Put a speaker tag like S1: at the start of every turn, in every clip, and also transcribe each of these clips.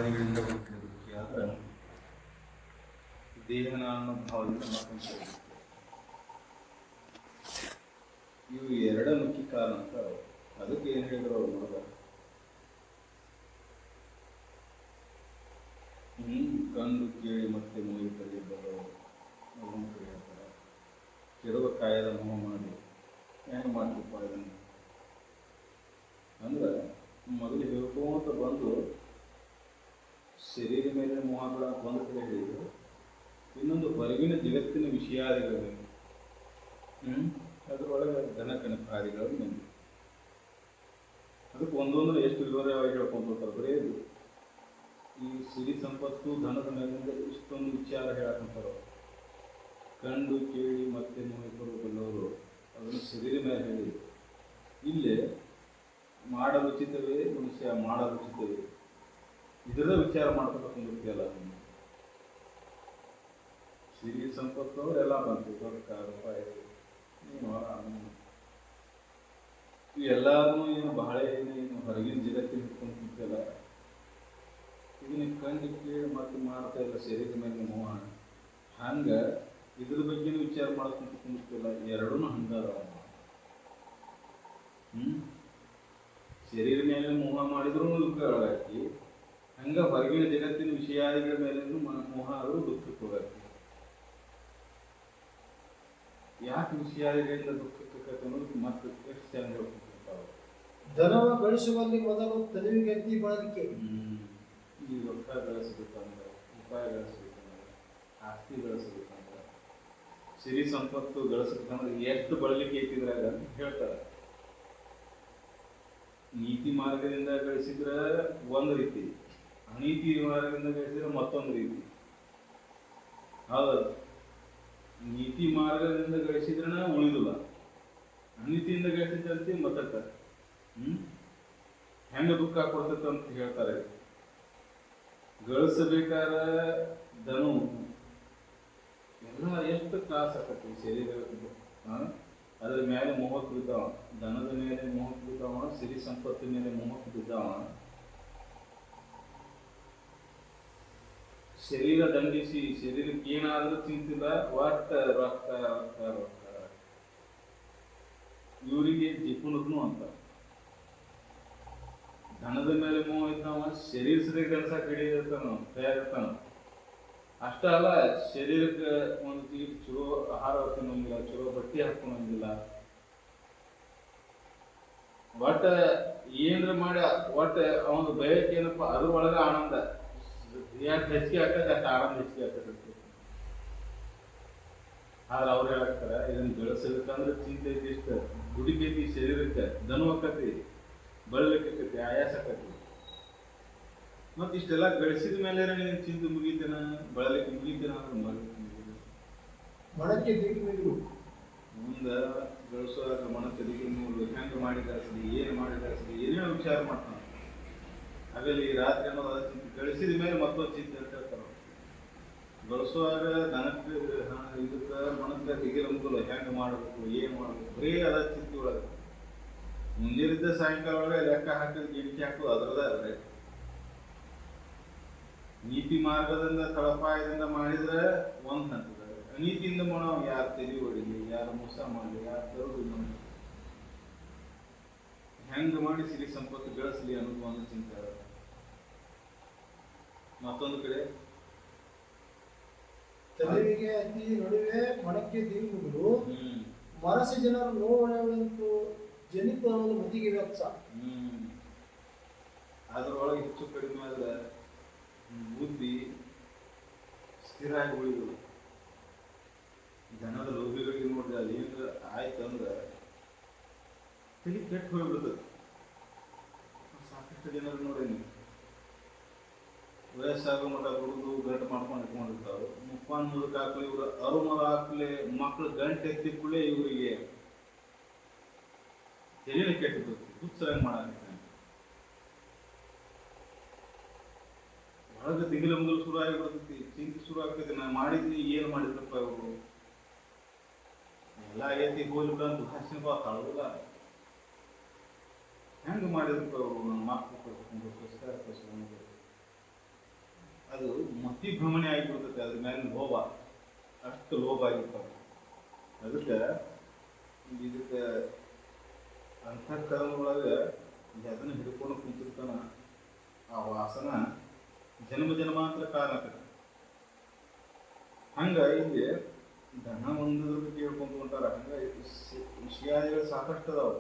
S1: ಪ್ರಾಣಿಗಳಿಂದ ಬದುಕಲಿಕ್ಕೆ ಆದ್ರೆ ದೇಹನ ಅನ್ನೋ ಭಾವದಿಂದ ಮಾತಾಡ್ತಾರೆ. ಇವು ಎರಡ ಮುಖ್ಯ ಕಾರಣ ಅಂತ ಅದಕ್ಕೆ ಏನು ಹೇಳಿದ್ರು ಅವ್ರು ನೋಡ ಕಂಡು ಕೇಳಿ ಮತ್ತೆ ಮುಗಿತಲ್ಲಿ ಬರೋರು ಅದನ್ನು ಹೇಳ್ತಾರೆ. ಕೆಡುವ ಕಾಯದ ಮೋಹ ಮಾಡಿ ಹೆಂಗೆ ಮಾಡ್ತಿಪ್ಪ ಇದನ್ನು ಅಂದ್ರೆ ಮೊದಲು ಹೇಳ್ಕೊಂತ ಬಂದು ಶರೀರ ಮೇಲೆ ಮೋಹಗಳ ಬಂದು ಹೇಳಿದ್ರು. ಇನ್ನೊಂದು ಹೊರಗಿನ ಜಗತ್ತಿನ ವಿಷಯಾದಿಗಳು ಅದರೊಳಗೆ ದನಕನಕಾದಿಗಳು ಬಂದು ಅದಕ್ಕೆ ಒಂದೊಂದು ಎಷ್ಟು ವಿವರವಾಗಿ ಹೇಳ್ಕೊಂಡು ಹೋಗ್ತಾರೆ. ಬರೀ ಈ ಸಿರಿ ಸಂಪತ್ತು ಧನದ ಮೇಲಿಂದ ಇಷ್ಟೊಂದು ವಿಚಾರ ಹೇಳಕ್ಕಂತಾರ. ಕಂಡು ಕೇಳಿ ಮತ್ತೆ ಮುಗಿದರು ಬಲ್ಲವರು ಅದನ್ನು ಶರೀರ ಮೇಲೆ ಹೇಳಿದ್ರು. ಇಲ್ಲೇ ಮಾಡಲು ಉಚಿತವೇ ಮನುಷ್ಯ ಮಾಡಲು ಉಚಿತವೇ ಇದರ ವಿಚಾರ ಮಾಡ್ಕೊಳ್ತಿಯಲ್ಲ. ಸಿರಿ ಸಂಪತ್ತು ಎಲ್ಲ ಬಂತು ದೊಡ್ಡ ರೂಪಾಯಿ ಎಲ್ಲಾರು ಏನು ಬಹಳ ಏನು ಹೊರಗಿನ ಜಗತ್ತಿನ ಹಿಡ್ಕೊಂಡು ಕುಂತಲ್ಲ. ಇದನ್ನ ಕಂಡು ಕೇಳಿ ಮತ್ತೆ ಮಾಡ್ತಾ ಇಲ್ಲ ಶರೀರದ ಮೇಲೆ ಮೋಹ. ಹಂಗ ಇದ್ರ ಬಗ್ಗೆನೂ ವಿಚಾರ ಮಾಡ್ಕೊಂತ ಕುಂತಿಲ್ಲ. ಎರಡೂ ಹಂಗಾರ. ಶರೀರ ಮೇಲೆ ಮೋಹ ಮಾಡಿದ್ರು ದುಃಖಗಳಾಕಿ, ಹಂಗ ಹೊರಗಿನ ಜಗತ್ತಿನ ವಿಷಯಾದಿಗಳ ಮೇಲೆ ಮೋಹ ಆದರೂ ದುಃಖಕ್ಕೆ ಹೋಗಾಕಿ. ಯಾಕೆ ವಿಷಯಾದಿಗಳಿಂದ ದುಃಖಕ್ಕೆ ಅನ್ನೋದು ಮತ್ತೆ ಎಷ್ಟು ಚಂದ ಹೇಳ್ಕೊತಿರ್ತಾವ.
S2: ಧನವ ಗಳಿಸುವಲ್ಲಿ ಮೊದಲು ತಲೆವಿಗತ್ತಿ ಬಳಕೆ.
S1: ಈ ರೊಕ್ಕ ಗಳಿಸಬೇಕಂದ್ರೆ, ಉಪಾಯ ಗಳಿಸಬೇಕಂದ್ರೆ, ಆಸ್ತಿ ಗಳಿಸಬೇಕಂದ್ರೆ, ಸಿರಿ ಸಂಪತ್ತು ಗಳಿಸ್ಬೇಕಂದ್ರೆ ಎಷ್ಟು ಬಳಲಿಕೆ ಐತಿದ್ರಾಗ ಅಂತ ಹೇಳ್ತಾರೆ. ನೀತಿ ಮಾರ್ಗದಿಂದ ಗಳಿಸಿದ್ರೆ ಒಂದು ರೀತಿ, ಅನೀತಿ ಮಾರ್ಗದಿಂದ ಗಳಿಸಿದ್ರೆ ಮತ್ತೊಂದು ರೀತಿ. ಹೌದಲ್ಲ? ನೀತಿ ಮಾರ್ಗದಿಂದ ಗಳಿಸಿದ್ರನ ಉಳಿದಿಲ್ಲ, ಅನೀತಿಯಿಂದ ಗಳಿಸಿದಂತೆ ಮತ್ತಕ್ಕ ಹೆಂಗ ದುಃಖ ಕೊಡ್ತೈತೆ ಅಂತ ಹೇಳ್ತಾರೆ. ಗಳಿಸಬೇಕಾದ ದನು ಎಲ್ಲ ಎಷ್ಟು ತ್ರಾಸ ಆಕತಿ. ಶರೀರ ಅದ್ರ ಮೇಲೆ ಮೋಹಕ್ಕೆ ಬಿದ್ದಾವ, ದನದ ಮೇಲೆ ಮೋಹಕ್ಕೆ ಬಿದ್ದಾವ, ಸಿರಿ ಸಂಪತ್ತಿನ ಮೇಲೆ ಮೋಹಕ್ಕೆ ಬಿದ್ದಾವ. ಶರೀರ ದಂಡಿಸಿ ಶರೀರಕ್ಕೆ ಏನಾದ್ರೂ ಚಿಂತಿಲ್ಲ, ಒಟ್ಟ ರೊಕ್ಕ ರೊಕ್ಕ ರೊಕ್ಕ. ಇವರಿಗೆ ಜಿಪುಣದ್ನು ಅಂತ ಧನದ ಮೇಲೆ ಮೋಹ ಇದ್ದಾವ. ಶರೀರ ಸರಿ ಗಳಿಸಕ್ಕೆ ಹಿಡಿದಿರ್ತಾನ, ತಯಾರಿರ್ತಾನ. ಅಷ್ಟ ಅಲ್ಲ, ಶರೀರಕ್ಕೆ ಒಂದು ಚಲೋ ಆಹಾರ ಹಾಕೊಂಡಂಗಿಲ್ಲ, ಚಲೋ ಬಟ್ಟೆ ಹಾಕೊಂಡಂಗಿಲ್ಲ. ಒಟ್ಟ ಏನ್ರ ಮಾಡಿ ಒಟ್ಟ ಅವನು ಬಯಕೆ ಏನಪ್ಪ ಅದ್ರೊಳಗ ಆನಂದ. ಯಾಕೆ ಹೆಚ್ಚಿಗೆ ಆಗ್ತದೆ ಅಷ್ಟು ಆನಂದ ಹೆಚ್ಚಿಗೆ ಆಗ್ತದೆ. ಆದ್ರೆ ಅವ್ರು ಹೇಳಾಕ್ತಾರ ಇದನ್ನ ಗಳಿಸಬೇಕಂದ್ರೆ ಚಿಂತೆ ಐತಿ, ಇಷ್ಟ ದುಡಿಕೈತಿ ಶರೀರಕ್ಕೆ, ದನು ಆಕತಿ, ಬಳಲಿಕ್ಕೈತಿ, ಆಯಾಸ ಆಕತಿ. ಮತ್ತೆ ಇಷ್ಟೆಲ್ಲ ಗಳಿಸಿದ ಮೇಲೆ ನೀನು ಚಿಂತೆ ಮುಗಿತೇನ, ಬಳಲಿಕ್ಕೆ ಮುಗಿತೇನ ಅಂದ್ರೆ
S2: ಮನಕ್ಕೆ ದಿಗಿಮಿಗಿರು.
S1: ಮುಂದೆ ಗಳಿಸುವಾಗ ಮನಕ್ಕೆ ದಿಗಿಮಿಗಿರು. ಹೆಂಗೆ ಮಾಡಿ ಗಳಿಸಲಿ, ಏನು ಮಾಡಿ ಗಳಿಸಲಿ, ಏನೇನೋ ವಿಚಾರ ಮಾಡ್ತಾನೆ. ಆಗಲಿ ರಾತ್ರಿ ಅನ್ನೋದು ಅದ ಚಿಂತೆ. ಗಳಿಸಿದ ಮೇಲೆ ಮತ್ತೊಂದು ಚಿಂತೆ ಅಂತ ಹೇಳ್ತಾರೆ. ಗಳಿಸುವಾಗ ದನಕ್ಕೆ ಇದಕ್ಕೆ ಮನಕ್ಕೆ ದಿಗಿಲಂಬಲ್ಲ, ಹೆಂಗೆ ಮಾಡಬೇಕು, ಏನು ಮಾಡಬೇಕು, ಬರೀ ಅದ ಚಿಂತೆ ಒಳಗೆ. ಮುಂದಿರಿದ್ದ ಸಾಯಂಕಾಲ ಒಳಗೆ ಲೆಕ್ಕ ಹಾಕಿದ ಗಿಣಿಕೆ ಹಾಕೋದು ಅದರದೇ ಅದ್ರೆ. ನೀತಿ ಮಾರ್ಗದಿಂದ ತಳಪಾಯದಿಂದ ಮಾಡಿದ್ರೆ ಒಂದು ಹಂತದ, ಅನೀತಿಯಿಂದ ಮಾಡೋ ಯಾರು ತೆರಿ ಹೊಡಿಲಿ, ಯಾರು ಮೋಸ ಮಾಡಲಿ, ಯಾರು ತರೋದು ಮಾಡಿ ಹೆಂಗೆ ಮಾಡಿ ಸಿರಿ ಸಂಪತ್ತು ಗಳಿಸಲಿ ಅನ್ನೋದು ಒಂದು ಚಿಂತೆ. ಮತ್ತೊಂದು ಕಡೆ
S2: ತಲೆವಿಗೆ ಅತಿ ನಡುವೆ ಮನಕ್ಕೆ ದಿಗಿಮಿಗಿರು. ಮನಸ್ಸು ಜನರು ನೋವು ಜನಿತ ಅನ್ನೋದು ಮತಿಗೆ ವೆಚ್ಚ.
S1: ಅದರೊಳಗೆ ಹೆಚ್ಚು ಕಡಿಮೆ ಆದ್ರೆ ಬುದ್ಧಿ ಸ್ಥಿರ ಆಗಿ ಉಳಿದು. ಜನದ ಲೋಭಿಗಳಿಗೆ ನೋಡಿದ್ರೆ ಅದು ಏನಾರ ಆಯ್ತು ಅಂದ್ರೆ ತಲೆ ಕೆಟ್ಟು ಹೋಗ್ಬಿಡ್ತದೆ. ಸಾಕಷ್ಟು ಜನರು ನೋಡೇನಿ ವಯಸ್ಸಾಗೋ ಮಟ್ಟ ದುಡಿದು ಗಂಟು ಮಾಡ್ಕೊಂಡು ಇಟ್ಕೊಂಡಿರ್ತಾವೆ. ಮುಪ್ಪಾನ್ ಮುದುಕ ಹಾಕ್ಲಿ, ಇವರು ಅರುಮದ ಹಾಕ್ಲಿ, ಮಕ್ಕಳು ಗಂಟೆ ಎತ್ತಿ ಕೂಡಲೇ ಇವರಿಗೆ ತೆರಿನೇ ಕೆಟ್ಟು ಹುಚ್ಚರಂಗ್ ಮಾಡಾಕ ಒಳಗೆ ದಿಗಿಲ ಮೊದಲು ಶುರು ಆಗಿಬಿಡ್ತೈತಿ, ಚಿಂತೆ ಶುರು ಆಗ್ತೈತಿ. ನಾನು ಮಾಡಿದ್ನಿ, ಏನು ಮಾಡಿದ್ರಪ್ಪ ಇವರು, ಎಲ್ಲ ಆಗೈತಿ ಹೋಗಿ ಬಿಡಂತ ಭಾಷಣ ತಳೋದಿಲ್ಲ. ಹೆಂಗೆ ಮಾಡಿದ್ರಪ್ಪ ಅವರು, ನನ್ನ ಮಕ್ಕಳು ಕಳ್ಸ್ಕೊಂಡು ಸಂಸ್ಕಾರ ಕಳ್ಸ್ಕೊಂಡು ದಿಗ್ಭ್ರಮಣೆ ಆಗಿಬಿಡ್ತೈತೆ ಅದ್ರ ಮೇಲೆ ಲೋಭ, ಅಷ್ಟು ಲೋಭ ಆಗಿರ್ತಾವೆ. ಅದಕ್ಕೆ ಇದಕ್ಕೆ ಅಂತಃಕರಣದೊಳಗೆ ಅದನ್ನು ಹಿಡ್ಕೊಂಡು ಕುಂತಿರ್ತಾನ ಆ ವಾಸನ ಜನ್ಮ ಜನ್ಮಾಂತರ ಕಾರಣ ಆಗ್ತದೆ. ಹಂಗ ಇಲ್ಲಿ ಧನ ಒಂದ್ರ ಬಗ್ಗೆ ಹೇಳ್ಕೊಂತ ಹೊಂಟಾರ. ಹಂಗ ವಿಷಯಾದಿಗಳು ಸಾಕಷ್ಟು ಅದಾವ.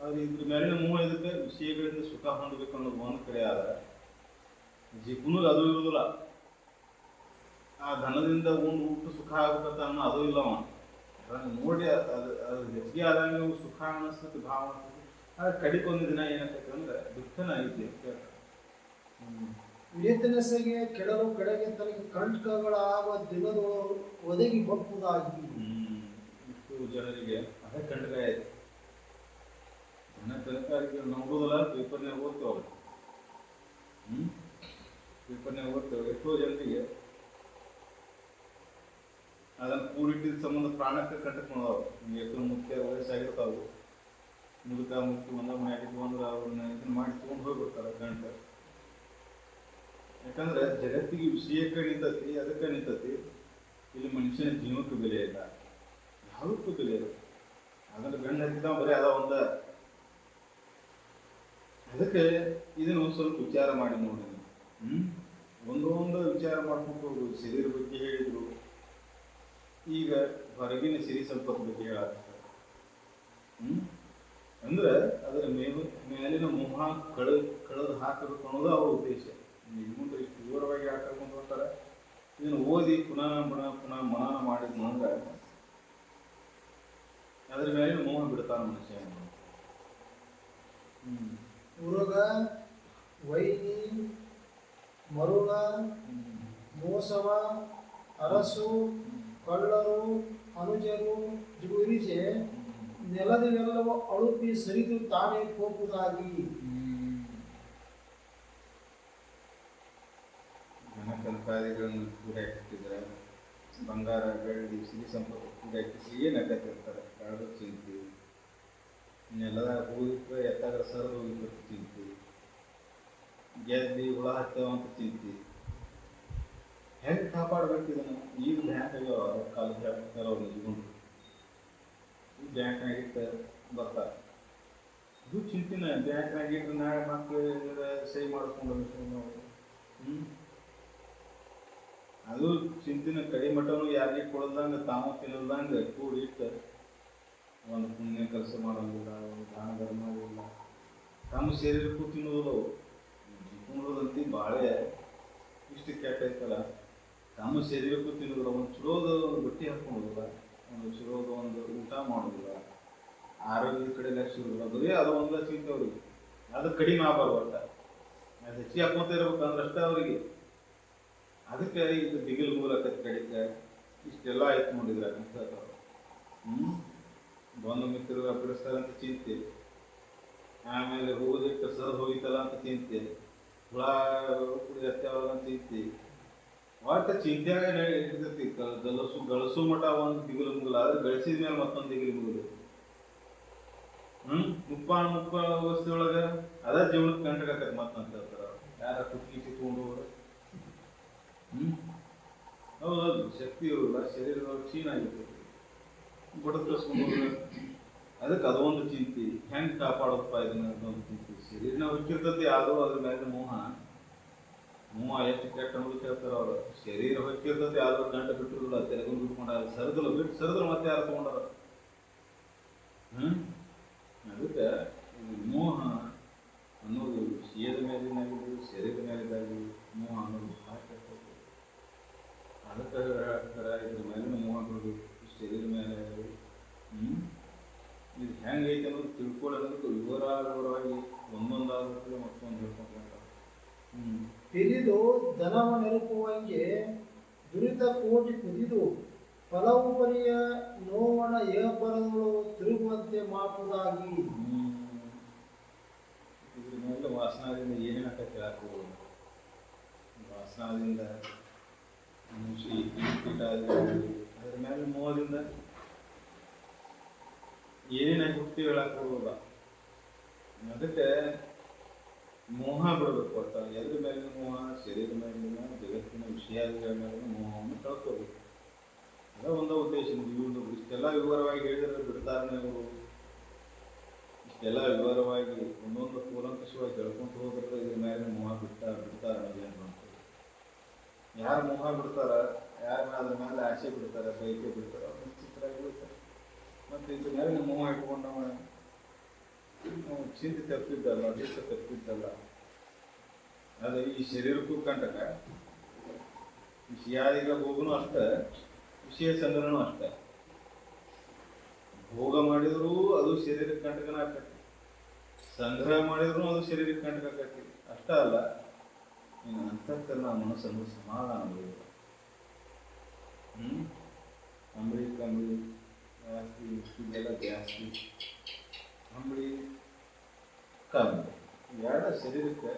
S1: ಆದ್ರೆ ಇದ್ರ ಮೇಲಿನ ಮೂಲ ಇದಕ್ಕೆ ವಿಷಯಗಳಿಂದ ಸುಖ ಹೊಂದಬೇಕು ಅನ್ನೋದು ಒಂದು ಕಡೆ ಆದ್ರೆ ಜೀವನಕ್ಕೆ ಅದು ಇರುವುದಿಲ್ಲ. ಆ ಧನದಿಂದ ಊಟ ಸುಖ ಆಗ್ಬೇಕಂತ ಅನ್ನೋ ಅದು ಇಲ್ಲವ. ಅದನ್ನು ನೋಡಿ ಅದು ಹೆಚ್ಚಿಗೆ ಆದಂಗೆ ಸುಖ ಅನಿಸ್ತದೆ, ಭಾವ ಅನಿಸ್ತದೆ. ಆದ್ರೆ ಕಡಿಕೊಂದು ದಿನ ಏನಾಗ್ತೈತೆ ಅಂದ್ರೆ ದುಃಖನ ಐತಿ ಅಂತ ಹೇಳ್ತಾರೆ.
S2: ವೇತನಸೆಗೆ ಕೆಡಲು ಕಡೆಗೆ ತನಗೆ ಕಂಟಕಗಳಾವ ದಿನದ ಒದಗಿ ಬಪ್ಪುದಾಗಿ
S1: ಇಷ್ಟು ಜನರಿಗೆ ಅದೇ ಕಂಟಕ ಆಯ್ತು. ಜನ ತನಕ ನೋಡುವುದಿಲ್ಲ, ಪೇಪರ್ನಾಗ ಓದ್ತೇವೆ. ಪೇಪರ್ನಾಗ ಓದ್ತೇವೆ. ಎಷ್ಟೋ ಜನರಿಗೆ ಅದನ್ನು ಕೂಡಿಟ್ಟಿದ ಸಂಬಂಧ ಪ್ರಾಣಕ್ಕೆ ಕಂಟಕ ಮಾಡೋದು. ಎಷ್ಟೋ ಮುಖ್ಯ ವಯಸ್ಸಾಗಿರ್ತಾವು, ಮುದುಕ ಮುಕ್ತಿ ಒಂದ ಮನೆ ಆಗಿದ್ವು ಅಂದ್ರೆ ಅವ್ರನ್ನ ಇದನ್ನ ಮಾಡಿ ತೊಗೊಂಡು ಹೋಗ್ಬಿಡ್ತಾರೆ ಗಂಟ. ಯಾಕಂದ್ರೆ ಜಗತ್ತಿಗೆ ವಿಷಯಕ್ಕೆ ನಿಂತತಿ, ಅದಕ್ಕೆ ನಿಂತತಿ. ಇಲ್ಲಿ ಮನುಷ್ಯನ ಜೀವಕ್ಕೆ ಬೆಲೆ ಇಲ್ಲ, ಯಾವುದಕ್ಕೂ ಬೆಲೆ ಇಲ್ಲ. ಅದನ್ನ ಗಂಡು ಹತ್ತಿದ ಬರೀ ಅದ ಒಂದ. ಅದಕ್ಕೆ ಇದನ್ನ ಒಂದು ಸ್ವಲ್ಪ ವಿಚಾರ ಮಾಡಿ ನೋಡಿ. ಒಂದೊಂದು ವಿಚಾರ ಮಾಡ್ಕೊಂಡು ಹೋಗುದು. ಶರೀರ ಬಗ್ಗೆ ಹೇಳಿದ್ರು, ಈಗ ಹೊರಗಿನ ಸಿರಿ ಸಂಪತ್ತು ಬಗ್ಗೆ ಹೇಳಾಗ್ತಾರೆ. ಅಂದ್ರೆ ಅದರ ಮೇಲಿನ ಮೋಹ ಕಳೆದು ಹಾಕಬೇಕು ಅನ್ನೋದು ಅವ್ರ ಉದ್ದೇಶ. ಮುಂದೆ ಇಷ್ಟು ವಿವರವಾಗಿ ಹಾಕೊಂಡು ಹೋಗ್ತಾರೆ. ಇದನ್ನು ಓದಿ ಪುನಃ ಮನನ ಮಾಡಿದ್ನು ಅಂದ್ರೆ ಅದ್ರ ಮೇಲಿನ ಮೋಹ ಬಿಡ್ತಾನ ಮನುಷ್ಯ.
S2: ಉರುಗ, ವೈನಿ, ಮರುಗ, ಮೋಸವ, ಅರಸು, ಕಳ್ಳರು, ಅನುಜರು, ಜುಗುರಿಜೆ ನೆಲದವೆಲ್ಲವೂ ಅಳುಪಿ ಸರಿದು ತಾನೇ ಹೋಗುವುದಾಗಿ.
S1: ಜನಕಂತಾದಿಗಳನ್ನು ಕೂಡ ಇಟ್ಟಿದ್ರೆ, ಬಂಗಾರ ಬೆಳ್ಳಿ ಸಿರಿ ಸಂಪತ್ತು ಕೂಡ ಇಟ್ಟಿಸಿ ಏನಾಗತ್ತೆ ಅಂತಾರೆ. ಕಳೆದ ಚಿಂತೆ, ನೆಲದಾಗ ಹೋಗಿದ್ರೆ ಎತ್ತಾಗ ಸರಿದು ಹೋಗಿತ್ತು ಚಿಂತೆ, ಗೆದ್ದಿ ಹುಳ ಹತ್ತವ ಅಂತ ಚಿಂತೆ. ಹೆಂಗೆ ಕಾಪಾಡ್ಬೇಕು ಇದನ್ನು? ಈಗ ಬ್ಯಾಂಕ್ ಆಗ್ಯಾವ, ಕಾಲು ಕೆಲವ್ರು ನಿಜ್ಕೊಂಡು ಬ್ಯಾಂಕ್ನಾಗ ಇಟ್ಟು ಬರ್ತಾರೆ. ಇದು ಚಿಂತಿನ. ಬ್ಯಾಂಕ್ನಾಗ ಇಟ್ಟು ನಾಳೆ ಮಕ್ಕಳು ಸಹಿ ಮಾಡಿಸ್ಕೊಂಡು ಅದು ಚಿಂತಿನ. ಕಡಿ ಮಟ್ಟನು ಯಾರಿಗೆ ಕೊಡಲ್ದಂಗೆ ತಾವು ತಿನ್ನಲ್ದಂಗೆ ಕೂಡಿಟ್ಟು ಒಂದು ಪುಣ್ಯ ಕೆಲಸ ಮಾಡೋದಿಲ್ಲ, ಒಂದು ದಾನ ಧರ್ಮ ಇಲ್ಲ, ತಮ್ಮ ಶರೀರಕ್ಕೂ ತಿನ್ನೋದು. ಜೀವನದಂತಿ ಬಾಳೆ ಇಷ್ಟು ಕೆಟ್ಟ ಐತಲ್ಲ, ತಮ್ಮ ಶರೀರಕ್ಕೂ ತಿನ್ನೋದಿಲ್ಲ. ಒಂದು ಚಲೋದು ಬಟ್ಟೆ ಹಾಕ್ಕೊಳ್ಳೋದಿಲ್ಲ, ಒಂದು ಚಲೋದು ಒಂದು ಊಟ ಮಾಡೋದಿಲ್ಲ, ಆರೋಗ್ಯದ ಕಡೆ ಲಕ್ಷ ಇರೋದಿಲ್ಲ. ಬರೀ ಅದು ಒಂದು ಚಿಂತೆ ಅವ್ರಿಗೆ. ಅದು ಕಡಿಮೆ ಆಗಬಾರ್ದು. ಒಟ್ಟ ಅದು ಹೆಚ್ಚಿಗೆ ಹಾಕ್ಕೊತ ಇರ್ಬೇಕಂದ್ರೆ ಅಷ್ಟೇ ಅವರಿಗೆ. ಅದಕ್ಕೆ ಇದು ದಿಗಿಲ್ ಮೂಲಕ ಕಡಿಕೆ ಇಷ್ಟೆಲ್ಲ ಆಯ್ತು ನೋಡಿದ್ರೆ ಅಂತ ಹೇಳ್ತಾರೆ. ಬಂದು ಮಿತ್ರರು ಬಿಡಿಸ್ತಾರಂತ ಚಿಂತೆ, ಆಮೇಲೆ ಹೋಗೋದಿಟ್ಟು ಸರ್ ಹೋಗಿತ್ತಲ್ಲ ಅಂತ ಚಿಂತೆ, ಹುಳ ಎತ್ತವಲ್ಲ ಅಂತ ಚಿಂತೆ. ಒಟ್ಟು ಚಿಂತೆಯಾಗ ಹಿಡಿದೈತಿ. ಗಳಿಸು ಮಠ ಒಂದು ದಿಗಿಲು ಮುಗಿಲ್ಲ, ಆದ್ರೆ ಗಳಿಸಿದ ಮೇಲೆ ಮತ್ತೊಂದು ದಿಗಿಲು ಮುಗಿದು ಮುಪ್ಪ ವಸ್ತುವೊಳಗೆ ಅದ ಜೀವನಕ್ಕೆ ಕಂಟಕತ್ತೆ ಮತ್ತಂತ ಹೇಳ್ತಾರ. ಯಾರ ಕುಟ್ಟಿ ಕಿತ್ಕೊಂಡು ಹೌದು, ಶಕ್ತಿ ಇರೋಲ್ಲ, ಶರೀರದೊಳಗೆ ಕ್ಷೀಣ ಆಗಿರ್ತೈತಿ, ಬಡತಸ್ಕೊಂಡು. ಅದಕ್ಕೆ ಅದೊಂದು ಚಿಂತೆ. ಹೆಂಗೆ ಕಾಪಾಡೋದಪ್ಪ ಇದನ್ನ ಅದೊಂದು ಚಿಂತೆ. ಶರೀರನ ಹೊಕ್ಕಿರ್ತೈತಿ, ಆದರೂ ಅದ್ರ ಮೇಲೆ ಮೋಹ ಎಷ್ಟು ಕೆಟ್ಟ ಅನ್ನೋದು ಕೇಳ್ತಾರ ಅವ್ರು. ಶರೀರ ಹೊಕ್ಕಿರ್ತೈತಿ, ಆದ್ರೂ ಗಂಟ ಬಿಟ್ಟಿರಲ್ಲ, ತೆಲುಗು ಬಿಟ್ಕೊಂಡ ಸರಿದ್ರು ಮತ್ತೆ ಯಾರು ತಗೊಂಡಾರ. ಅದಕ್ಕೆ ಮೋಹ ಅನ್ನೋದು ವಿಷಯದ ಮೇಲಿನಾಗಿದ್ದು, ಶರೀರದ ಮೇಲಿದ್ದಾಗಿ ಮೋಹ ಅನ್ನೋದು ಹಾಕಿರ್ತೈತಿ. ಅದಕ್ಕೆ ಹೇಳ್ತಾರೆ ಇದ್ರ ಮೇಲಿನ ಮೋಹ ಬಿಡಬೇಕು, ಶರೀರ ಮೇಲೆ. ಇದು ಹೆಂಗೈತೆ ಅನ್ನೋದು ತಿಳ್ಕೊಳ್ಳೋದಕ್ಕೆ ವಿವರವಾಗಿ ಒಂದೊಂದಾಗುತ್ತೆ ಮತ್ತೊಂದು ಹೇಳ್ಕೊಂಡ್ರೆ
S2: ಹಿರಿದು ಧನವ ನೆರಪುವಂಗೆ ದುರಿತ ಕೋಟಿ ಕುದಿದು ಫಲವು ಪರಿಯ ನೋವಣ ಏಪರಗಳು ತಿರುಗುವಂತೆ ಮಾಡುವುದಾಗಿ.
S1: ಇದ್ರ ಮೇಲೆ ವಾಸನಾದಿಂದ ಏನೇನು ಆಕತ್ತೆ ಹಾಕೋದು. ವಾಸನಾದಿಂದ ಮುಸಿ ಕೀಟ ಅದ್ರ ಮೇಲೆ ಮೋಹದಿಂದ ಏನೇನಾಗಿ ಹುಟ್ಟಿ ಹೇಳಕ್ಕೋಲ್ಲ. ಅದಕ್ಕೆ ಮೋಹ ಬಿಡಬೇಕು. ಒಟ್ಟ ಎದ್ರ ಮೇಲಿನ ಮೋಹ? ಶರೀರದ ಮೇಲಿನ, ಜಗತ್ತಿನ ವಿಷಯಗಳ ಅದ ಒಂದ ಉದ್ದೇಶ ಇವ್ರು ಇಷ್ಟೆಲ್ಲ ವಿವರವಾಗಿ ಹೇಳಿದ್ರೆ ಬಿಡ್ತಾರನೇ ಅವರು. ಇಷ್ಟೆಲ್ಲ ವಿವರವಾಗಿ ಒಂದೊಂದು ಕೂಲಂಕಷವಾಗಿ ಹೇಳ್ಕೊಂತ ಹೋದ್ರೆ ಇದ್ರ ಮೇಲೆ ಮೋಹ ಬಿಡ್ತಾರ ಅಂತ. ಯಾರು ಮೋಹ ಬಿಡ್ತಾರ, ಯಾರ ಅದ್ರ ಮೇಲೆ ಆಸೆ ಬಿಡ್ತಾರ, ಬೈಕೆ ಬಿಡ್ತಾರ, ಅವ್ರು ನಿಶ್ಚಿತರಾಗಿ ಬಿಡ್ತಾರೆ. ಮತ್ತೆ ಇದ್ರ ಮೇಲೆ ಮೋಹ ಇಟ್ಕೊಂಡು ನಾವು ಚಿಂತೆ ತಪ್ಪಿದ್ದಲ್ಲ, ದೇಶ ತಪ್ಪಿದ್ದಲ್ಲ. ಅದು ಈ ಶರೀರಕ್ಕೂ ಕಂಟಕ, ವಿಷಯಾದಿಗ ಭೋಗನೂ ಅಷ್ಟ, ವಿಷಯ ಸಂಗ್ರಹನೂ ಅಷ್ಟ. ಭೋಗ ಮಾಡಿದ್ರು ಅದು ಶರೀರಕ್ಕೆ ಕಂಟಕನ ಆಕತಿ, ಸಂಗ್ರಹ ಮಾಡಿದ್ರು ಅದು ಶರೀರಕ್ಕೆ ಕಂಟಕ ಆಕತಿ. ಅಷ್ಟ ಅಲ್ಲ, ನೀನು ಅಂತಃಕರಣ ಮನಸ್ಸನ್ನು ಸಮಾಧಾನ ಮಾಡಿಲ್ಲ. ಅಂಬಳಿ ಕಂಬಳಿ ಜಾಸ್ತಿ ಇದೆಲ್ಲ ಜಾಸ್ತಿ, ಅಂಬಳಿ ಕಮ್ಮಿ ಎರಡ ಶರೀರಕ್ಕೆ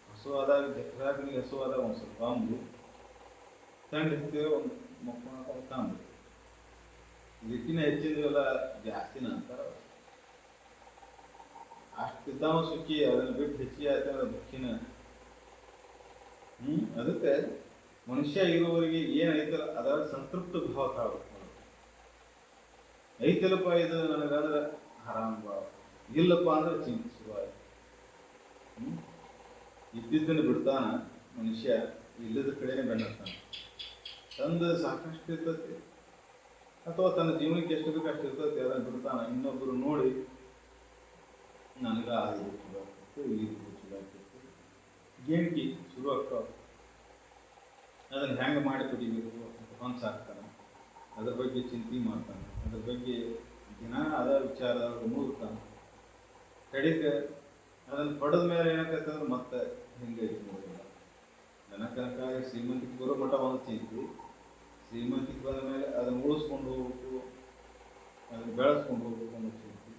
S1: ಹಸುವಾದಾಗ ಜಕ್ರಾಗ್ನಿಗೆ ಹಸುವಾದಾಗ ಒಂದು ಸ್ವಲ್ಪ ಅಂಬು, ತಂಡಿರ್ತೇವೆ ಒಂದು ಮಕ್ಕಳ ಕಂಬಳಿ. ಇದಕ್ಕಿಂತ ಹೆಚ್ಚಿನವೆಲ್ಲ ಜಾಸ್ತಿನ ಅಂತಾರ. ಅಷ್ಟಿದ್ದಾವ ಸುಖಿ, ಅದನ್ನ ಬಿಟ್ಟು ಹೆಚ್ಚಿಗೆ ಆಯ್ತಂದ್ರೆ ದುಃಖಿನ. ಅದಕ್ಕೆ ಮನುಷ್ಯ ಇರುವವರೆಗೆ ಏನ್ ಐತಲ್ಲ ಅದರ ಸಂತೃಪ್ತ ಭಾವ ತಾಳ್ಬೇಕು. ಐತಲ್ಲಪ್ಪ ಇದು ನನಗಂದ್ರೆ ಆರಾಮ್ ಭಾವ, ಇಲ್ಲಪ್ಪ ಅಂದ್ರೆ ಚಿಂತೆ ಶುರುವಾಯ್ತು. ಇದ್ದಿದ್ದನ್ನು ಬಿಡ್ತಾನ ಮನುಷ್ಯ, ಇಲ್ಲದ ಕಡೆನೇ ಬೆನ್ನತ್ತಾನ. ತಂದು ಸಾಕಷ್ಟು ಇರ್ತೈತಿ ಅಥವಾ ತನ್ನ ಜೀವನಕ್ಕೆ ಎಷ್ಟು ಬೇಕು ಅಷ್ಟು ಇರ್ತೈತಿ, ಅದನ್ನು ಬಿಡ್ತಾನ. ಇನ್ನೊಬ್ಬರು ನೋಡಿ ನನಗ ಅದು ಚಲೋ ಆಗ್ತಿತ್ತು, ಇದು ಚಲೋ ಆಗ್ತಿತ್ತು, ಗೇಣಿಗೆ ಶುರು ಆಗ್ತಾವ. ಅದನ್ನು ಹೆಂಗೆ ಮಾಡಿ ಕುಡಿಬೇಕು ಅಂತ ಹೊಂದ್ಸಾಕ್ತಾನೆ, ಅದ್ರ ಬಗ್ಗೆ ಚಿಂತೆ ಮಾಡ್ತಾನೆ, ಅದ್ರ ಬಗ್ಗೆ ದಿನ ಅದ ವಿಚಾರದಾಗ ಮುಗಿತಾನೆ. ಕಡೆಗೆ ಅದನ್ನು ಪಡೆದ ಮೇಲೆ ಏನಾಕತ್ತಂದ್ರೆ ಮತ್ತೆ ಹಿಂಗೆ ನೋಡಿಲ್ಲ. ಜನಕನಕಾಗಿ ಶ್ರೀಮಂತಿಗೆ ಬರೋ ಮಟ್ಟ ಒಂದು ಚಿಂತೆ, ಶ್ರೀಮಂತಿಗೆ ಬಂದ ಮೇಲೆ ಅದನ್ನು ಉಳಿಸ್ಕೊಂಡು ಹೋಗ್ಬೇಕು, ಅದನ್ನು ಬೆಳೆಸ್ಕೊಂಡು ಹೋಗ್ಬೇಕು ಅನ್ನೋ ಚಿಂತೆ.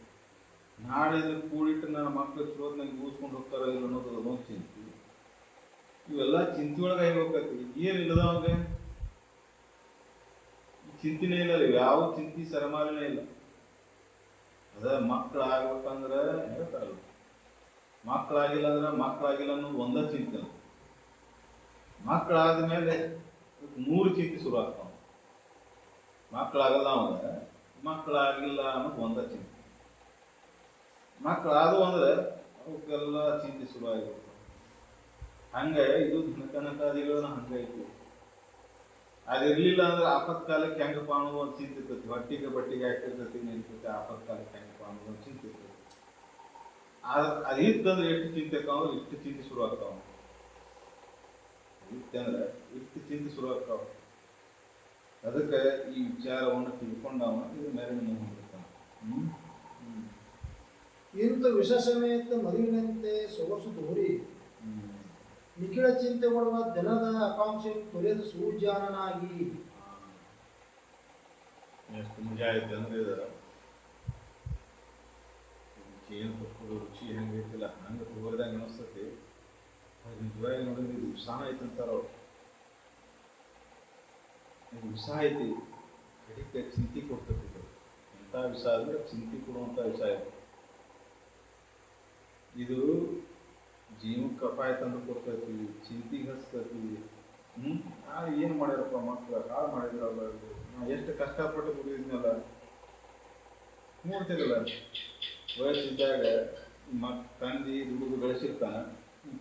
S1: ನಾಳೆ ಇದನ್ನು ಕೂಡಿಟ್ಟು ನನ್ನ ಮಕ್ಕಳು ಚಲೋದ್ ನಂಗೆ ಉಳಿಸ್ಕೊಂಡು ಹೋಗ್ತಾರೋ ಇಲ್ಲ ಅನ್ನೋದು ಅದೊಂದು ಚಿಂತೆ. ಇವೆಲ್ಲ ಚಿಂತೆ ಒಳಗೆ ಹೋಗ್ಬೇಕು. ಏನಿಲ್ಲದ ಅವಾಗ ಚಿಂತೆನೇ ಇಲ್ಲ, ಯಾವ ಚಿಂತೆ ಸರಮಾಲಿನೇ ಇಲ್ಲ. ಅದ ಮಕ್ಕಳು ಆಗ್ಬೇಕಂದ್ರೆ ಹೇಳ್ತಾರಲ್ಲ, ಮಕ್ಕಳಾಗಿಲ್ಲ ಅಂದ್ರೆ ಮಕ್ಕಳಾಗಿಲ್ಲ ಅನ್ನೋದು ಒಂದ ಚಿಂತೆ. ಮಕ್ಕಳಾದ ಮೇಲೆ 100 ಚಿಂತೆ ಶುರು ಆಗ್ತಾವ. ಮಕ್ಕಳಾಗಲ್ಲ ಅಂದ್ರೆ ಮಕ್ಕಳಾಗಿಲ್ಲ ಅನ್ನೋದು ಒಂದ ಚಿಂತೆ. ಮಕ್ಕಳಾದವು ಅಂದ್ರೆ ಅವಕ್ಕೆಲ್ಲ ಚಿಂತೆ ಶುರು ಆಗಿರ್ತವೆ. ಹಂಗೆ ಇದು ಧನಕನಕಾದಿಗಳನ್ನ ಹಂಗೈತಿ. ಅದಿರ್ಲಿಲ್ಲ ಅಂದ್ರೆ ಆಪತ್ಕಾಲಕ್ಕೆ ಹೆಂಗಪ್ಪ ಅನ್ನೋದು ಒಂದು ಚಿಂತೆ ಇರ್ತೈತಿ. ಹೊಟ್ಟಿಗೆ ಬಟ್ಟಿಗೆ ಹಾಕಿರ್ತೈತಿ, ನಿಂತೈತಿ, ಆಪತ್ಕಾಲಕ್ಕೆ ಹೆಂಗಪ್ಪ ಅನ್ನೋದು ಒಂದು ಚಿಂತೆ ಇರ್ತೈತಿ. ಅದಿತ್ತಂದ್ರೆ ಎಷ್ಟು ಚಿಂತೆ ಆಕಾವ, ಇಷ್ಟು ಚಿಂತೆ ಶುರು ಆಗ್ತಾವ. ಇತ್ತಂದ್ರೆ ಇಷ್ಟು ಚಿಂತೆ ಶುರು ಆಗ್ತಾವ. ಅದಕ್ಕೆ ಈ ವಿಚಾರವನ್ನು ತಿಳ್ಕೊಂಡವ ಇದು ಮೇಲೆ ಹೊಂದಿರ್ತಾನ.
S2: ಇಂಥ ವಿಷ ಸಮೇತ ಮದುವಿನಂತೆ ಸೊಗಸು ತೋರಿ ನಿಖಿಳ ಚಿಂತೆ ಮಾಡುವ ಜನದ ಆಕಾಂಕ್ಷೆಯನ್ನು ತೊರೆದು ಸೂರ್ಯಾನನಾಗಿ.
S1: ಎಷ್ಟು ಮಜಾ ಐತೆ ಅಂದ್ರೆ ಇದು ಏನು ತಕ್ಕೋದು ರುಚಿ ಹೆಂಗೈತಿಲ್ಲ ಹಂಗೆ ತಗೋರ್ದಂಗೆ ಅನಿಸ್ತತಿ. ನಿಜವಾಗಿ ನೋಡಿದ್ರೆ ಇದು ಉತ್ಸಾಹ ಐತಂತಾರ ಅವ್ರು. ಇದು ಉತ್ಸಾಹ ಐತಿ, ಕಡಿಕೆ ಚಿಂತೆ ಕೊಡ್ತೈತಿ. ಎಂಥ ವಿಷ ಅಂದ್ರೆ ಚಿಂತೆ ಕೊಡುವಂಥ ವಿಷ ಇದು. ಇದು ಜೀವಕ್ಕೆ ಅಪಾಯ ತಂದು ಕೊಡ್ತೈತಿ, ಚಿಂತೆಗೆ ಹಚ್ತೈತಿ. ಏನು ಮಾಡ್ಯಾರಪ್ಪ ಮಕ್ಕಳು, ಹಾಳು ಮಾಡಿದ್ರಲ್ಲ, ನಾವು ಎಷ್ಟು ಕಷ್ಟಪಟ್ಟು ದುಡಿದ್ನಲ್ಲ ನೋಡ್ತಿರಲ್ಲ. ವಯಸ್ಸಿದ್ದಾಗ ತಂದಿ ದುಡಿದು ಬೆಳೆಸಿರ್ತಾನ,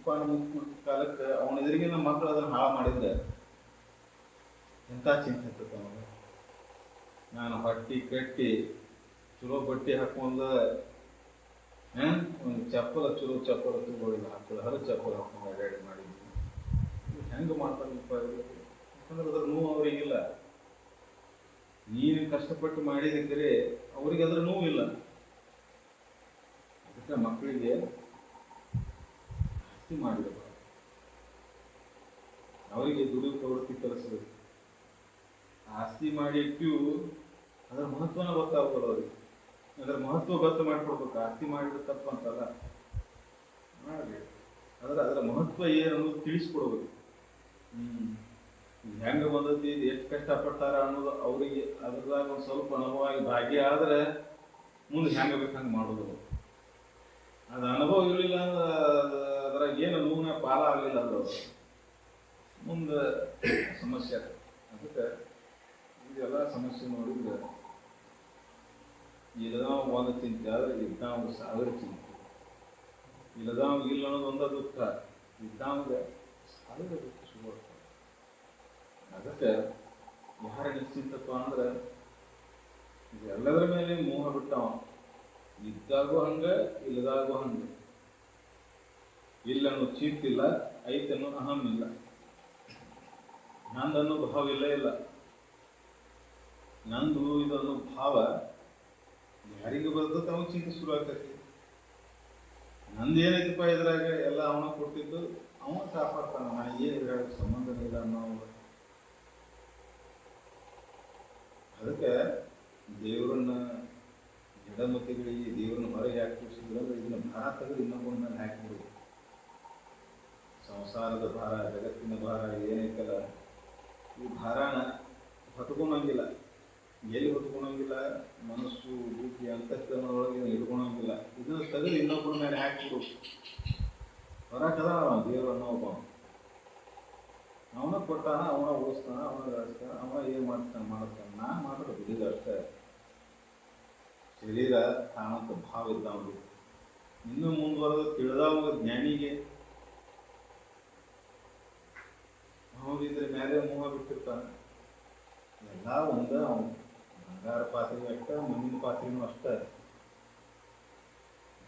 S1: 23 ಕಾಲಕ್ಕೆ ಅವನ ಎದುರಿಗೆ ನಮ್ಮ ಮಕ್ಕಳು ಅದನ್ನು ಹಾಳು ಮಾಡಿದ್ರೆ ಎಂಥ ಚಿಂತೆ ಇರ್ತೈತೆ ಅವನಿಗೆ. ನಾನು ಹೊಟ್ಟಿ ಕಟ್ಟಿ ಚಲೋ ಬಟ್ಟೆ ಹಾಕೊಂಡ ಒಂದು ಚಪ್ಪಲ ಚಲೋ ಚಪ್ಪಲ ತಗೊಳ್ಳಿಲ್ಲ, ಹಾಕೊಳ್ಳಿ ಹರ ಚಪ್ಪಲ ಹಾಕೊಂಡು ಅಡ್ಯಾಡಿ ಮಾಡಿದ್ವಿ. ಹೆಂಗೆ ಮಾಡ್ತಾರಪ್ಪ ಇವರು? ಯಾಕಂದ್ರೆ ಅದ್ರ ನೋವು ಅವರಿಗಿಲ್ಲ. ನೀನು ಕಷ್ಟಪಟ್ಟು ಮಾಡಿದಿದ್ದರೆ ಅವ್ರಿಗೆ ಅದ್ರ ನೋವಿಲ್ಲ. ಅದಕ್ಕೆ ಮಕ್ಕಳಿಗೆ ಆಸ್ತಿ ಮಾಡಬೇಕು, ಅವರಿಗೆ ದುಡಿದು ಪ್ರವೃತ್ತಿ ಕಲಿಸ್ಬೇಕು. ಆಸ್ತಿ ಮಾಡಿ ಇಟ್ಟು ಅದರ ಮಹತ್ವನ ಗೊತ್ತಾಗ್ಬೋದು ಅವ್ರಿಗೆ. ಅದರ ಮಹತ್ವ ಗೊತ್ತು ಮಾಡಿಕೊಡ್ಬೇಕು. ಆಸ್ತಿ ಮಾಡಿದ್ರೆ ತಪ್ಪು ಅಂತಲ್ಲ, ಮಾಡಿ ಅದರ ಮಹತ್ವ ಏನು ತಿಳಿಸ್ಕೊಡ್ಬೇಕು. ಹೆಂಗೆ ಬಂದೈತಿ, ಎಷ್ಟು ಕಷ್ಟಪಡ್ತಾರ ಅನ್ನೋದು ಅವರಿಗೆ ಅದ್ರದಾಗ ಒಂದು ಸ್ವಲ್ಪ ಅನುಭವ ಭಾಗ್ಯ ಆದರೆ ಮುಂದೆ ಹೆಂಗೆ ಬೇಕು ಹಂಗೆ ಮಾಡೋದು. ಅದು ಅನುಭವ ಇರಲಿಲ್ಲ ಅಂದ್ರೆ ಅದ್ರಾಗ ಏನು ನೋವಿನ ಪಾಲ ಆಗಲಿಲ್ಲ ಅಂದ್ರೆ ಮುಂದೆ ಸಮಸ್ಯೆ. ಅದಕ್ಕೆ ಇದೆಲ್ಲ ಸಮಸ್ಯೆ ನೋಡಿದ್ರೆ ಇಲ್ಲದವ ಒಂದು ಚಿಂತೆ ಆದರೆ ಇದ್ದವ ಸಾವಿರ ಚಿಂತೆ, ಇಲ್ಲದವ ಇಲ್ಲ ಅನ್ನೋದು ಒಂದ ದುಃಖ, ಇದ್ದವಂಗೆ ಸಾವಿರ ದುಃಖ ಶುರು ಆಗ್ತದೆ. ಅದಕ್ಕೆ ಯಾರ ನಿಶ್ಚಿಂತಪ್ಪ ಅಂದ್ರೆ ಎಲ್ಲದರ ಮೇಲೆ ಮೋಹ ಬಿಟ್ಟವ, ಇದ್ದಾಗೂ ಹಂಗೆ ಇಲ್ಲದಾಗೂ ಹಂಗೆ, ಇಲ್ಲ ಅನ್ನೋ ಚಿಂತಿಲ್ಲ, ಐತನ್ನೋ ಅಹಂ ಇಲ್ಲ, ನಂದನ್ನೋ ಭಾವ ಇಲ್ಲ. ನಂದು ಇದನ್ನೋ ಭಾವ ಯಾರಿಗೆ ಬರ್ತದೆ ಅವನು ಚಿಂತೆ ಶುರು ಆಗ್ತೈತಿ. ನಂದೇನೈತಪ್ಪ ಇದ್ರಾಗ ಎಲ್ಲ ಅವನ ಕೊಟ್ಟಿದ್ದು, ಅವನ ಕಾಪಾಡ್ತಾನ, ನನಗೆ ಏನು ಇದ್ರಾಗ ಸಂಬಂಧನೇ ಇಲ್ಲ ಅನ್ನೋ. ಅದಕ್ಕೆ ದೇವರನ್ನ ಜಡಮತಿಗಳಿಗೆ ದೇವರನ್ನ ಹೊರಗೆ ಹಾಕಿ ಕೂರಿಸಿದ್ರೆ ಇದನ್ನ ಭಾರ ತೆಗೆದು ಇನ್ನೊಬ್ಬನ ಮೇಲೆ ಹಾಕಿಬಿಡುದು. ಸಂಸಾರದ ಭಾರ, ಜಗತ್ತಿನ ಭಾರ ಏನೈತಲ್ಲ, ಈ ಭಾರನ ಹೊತ್ಕೊಳಂಗಿಲ್ಲ, ಎಲ್ಲಿ ಹೊತ್ಕೊಳಂಗಿಲ್ಲ, ಮನಸ್ಸು ಬುದ್ಧಿ ಅಂತಃಕರಣದೊಳಗೆ ಇಟ್ಕೊಳಂಗಿಲ್ಲ. ಇದನ್ನ ತೆಗೆದು ಇನ್ನೊಬ್ಬರ ಮೇಲೆ ಹಾಕಿಬಿಡು. ಹೊರಕದ ದೇವರನ್ನ ಒಬ್ಬ ಅವನ ಕೊಟ್ಟಾನ, ಅವನ ಉಳಿಸ್ತಾನ, ಅವನ ಗಳಿಸ್ತಾನ, ಅವನ ಏನು ಮಾಡಿಸ್ತಾನ. ನಾ ಮಾತ್ರ ಬಿಡಿದ ಅಷ್ಟೇ. ಶರೀರ ತಾನಂತ ಭಾವ ಇದ್ದವನು ಇನ್ನೂ ಮುಂದುವರೆದ ತಿಳಿದವ ಜ್ಞಾನಿಗೆ ಅವನಿದ್ರೆ ಮೇಲೆ ಮೋಹ ಬಿಟ್ಟಿರ್ತಾನೆ. ಎಲ್ಲ ಒಂದ ಅವನು ಬಂಗಾರ ಪಾತ್ರೆ ಅಷ್ಟ, ಮಣ್ಣಿನ ಪಾತ್ರೆನೂ ಅಷ್ಟೇ.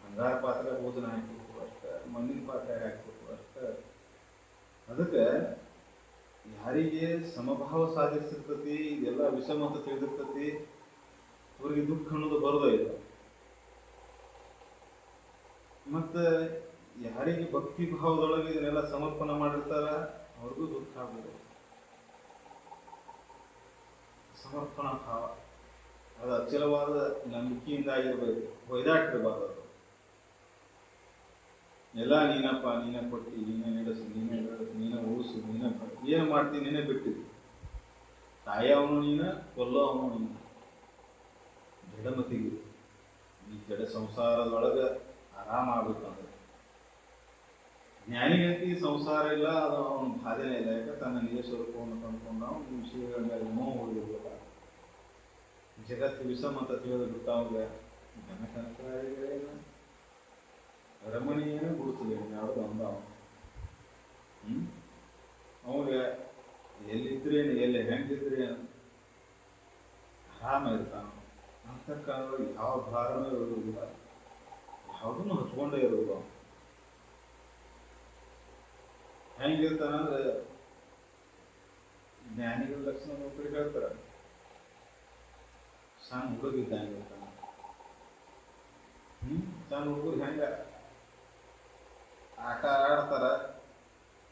S1: ಬಂಗಾರ ಪಾತ್ರೆ ಭೋಜನ ಹಾಕಿಬಿಟ್ರು ಅಷ್ಟೇ, ಮಣ್ಣಿನ ಪಾತ್ರೆ ಹಾಕಿಬಿಟ್ರು ಅಷ್ಟೇ. ಅದಕ್ಕೆ ಯಾರಿಗೆ ಸಮಭಾವ ಸಾಧಿಸಿರ್ತತಿ, ಇದೆಲ್ಲ ವಿಷಮ ಅಂತ ತಿಳಿದಿರ್ತತಿ, ಅವ್ರಿಗೆ ದುಃಖ ಅನ್ನೋದು ಬರೋದೇ ಇಲ್ಲ. ಮತ್ತೆ ಯಾರಿಗೆ ಭಕ್ತಿ ಭಾವದೊಳಗೆ ಇದನ್ನೆಲ್ಲ ಸಮರ್ಪಣೆ ಮಾಡಿರ್ತಾರ ಅವ್ರಿಗೂ ದುಃಖ ಆಗೋದು. ಸಮರ್ಪಣಾ ಭಾವ ಅದು ಅಚಲವಾದ ನಂಬಿಕೆಯಿಂದ ಆಗಿರ್ಬೇಕು, ಹೊಯ್ದಾಟಿರಬಾರ್ದು. ಅದು ಎಲ್ಲ ನೀನಪ್ಪ, ನೀನೇ ಕೊಟ್ಟು, ನೀನೇ ನಡೆಸು, ನೀನೇ ಉಳಿಸು, ನೀನೇ ಏನು ಮಾಡ್ತೀನಿ, ನೀನೇ ಬಿಟ್ಟಿದ್ದು. ತಾಯಿ ಅವನು ನೀನ, ಕೊಲ್ಲೋ ಅವನು ನೀನು. ಜಡಮತಿಗೆ ಈ ಜಡ ಸಂಸಾರದೊಳಗೆ ಆರಾಮ ಆಗ್ಬೇಕಂದ್ರೆ ಜ್ಞಾನಿಗಂತಿ ಸಂಸಾರ ಇಲ್ಲ, ಅದು ಅವನ ಬಾಧೆನೇ ಇಲ್ಲ. ಯಾಕೆ ತನ್ನ ನಿಜ ಸ್ವರೂಪವನ್ನು ಕಂಡುಕೊಂಡು ಅವನು ವಿಷಯಗಳ ಮೇಲೆ ನೋವು ಹೊಡೆದಿರ್ಬೇಕ. ಜಗತ್ತು ವಿಷಮ ಅಂತ ತಿಳಿದು ಬಿಟ್ಟು ಅವಾಗ ಜನಕನಕರಾಳಿಗಳೇನು ರಮಣೀಯನೇ ಬಿಡ್ತದೆ ಯಾವುದು ಅಂದ ಅವನಿಗೆ ಎಲ್ಲಿದ್ರೇನು, ಎಲ್ಲಿ ಹೆಂಗಿದ್ರೇನು ಆರಾಮ ಇರ್ತಾನ. ಅಂತಃಕರಣದಲ್ಲಿ ಯಾವ ಭಾರನೂ ಇರೋದಿಲ್ಲ, ಯಾವುದನ್ನು ಹಚ್ಕೊಂಡೇ ಇರೋದು. ಹೆಂಗಿರ್ತಾನಂದ್ರೆ ಜ್ಞಾನಿಗಳ ಲಕ್ಷಣ ಒಬ್ಬರಿಗೆ ಹೇಳ್ತಾರೆ, ಸಣ್ಣ ಹುಡುಗಿದ್ದಂಗೆ ಇರ್ತಾನ. ಸಣ್ಣ ಹುಡುಗರು ಹೆಂಗ ಆಟ ಆಡ್ತಾರ,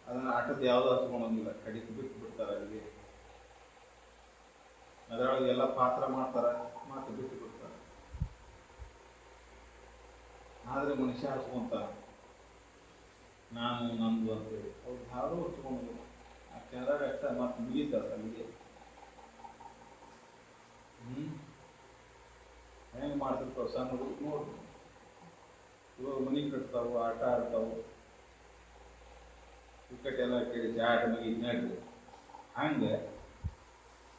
S1: ಅದನ್ನ ಆಟದ ಯಾವುದೋ ಹಚ್ಕೊಳಂಗಿಲ್ಲ, ಕಡಿತು ಬಿಟ್ಟು ಬಿಡ್ತಾರ. ಅಲ್ಲಿಗೆ ಅದರೊಳಗೆ ಎಲ್ಲ ಪಾತ್ರ ಮಾಡ್ತಾರ, ಮಾತು ಬಿಟ್ಟು ಬಿಡ್ತಾರ. ಆದ್ರೆ ಮನುಷ್ಯ ಹಚ್ಕೊಂತಾರ, ನಾನು ನಂದು ಅಂತೇಳಿ. ಅವ್ರು ಯಾರು ಹಚ್ಕೊಂಡಿಲ್ಲ, ಆ ಕೆಳಗ ಅಷ್ಟ ಮತ್ತೆ ಮುಗೀತಾರ ಅಲ್ಲಿಗೆ. ಹೆಂಗೆ ಮಾಡ್ತಿರ್ತಾವ ಸಣ್ಣ ಹುಡುಗ ನೋಡ್ರಿ, ಇವಾಗ ಮನೆ ಕಟ್ತಾವು, ಆಟ ಆಡ್ತಾವು, ಕ್ರಿಕೆಟ್ ಎಲ್ಲ ಕೇಳಿಸಿ ಆಟ ಮಗಿ ನಡ್ರಿ. ಹಂಗೆ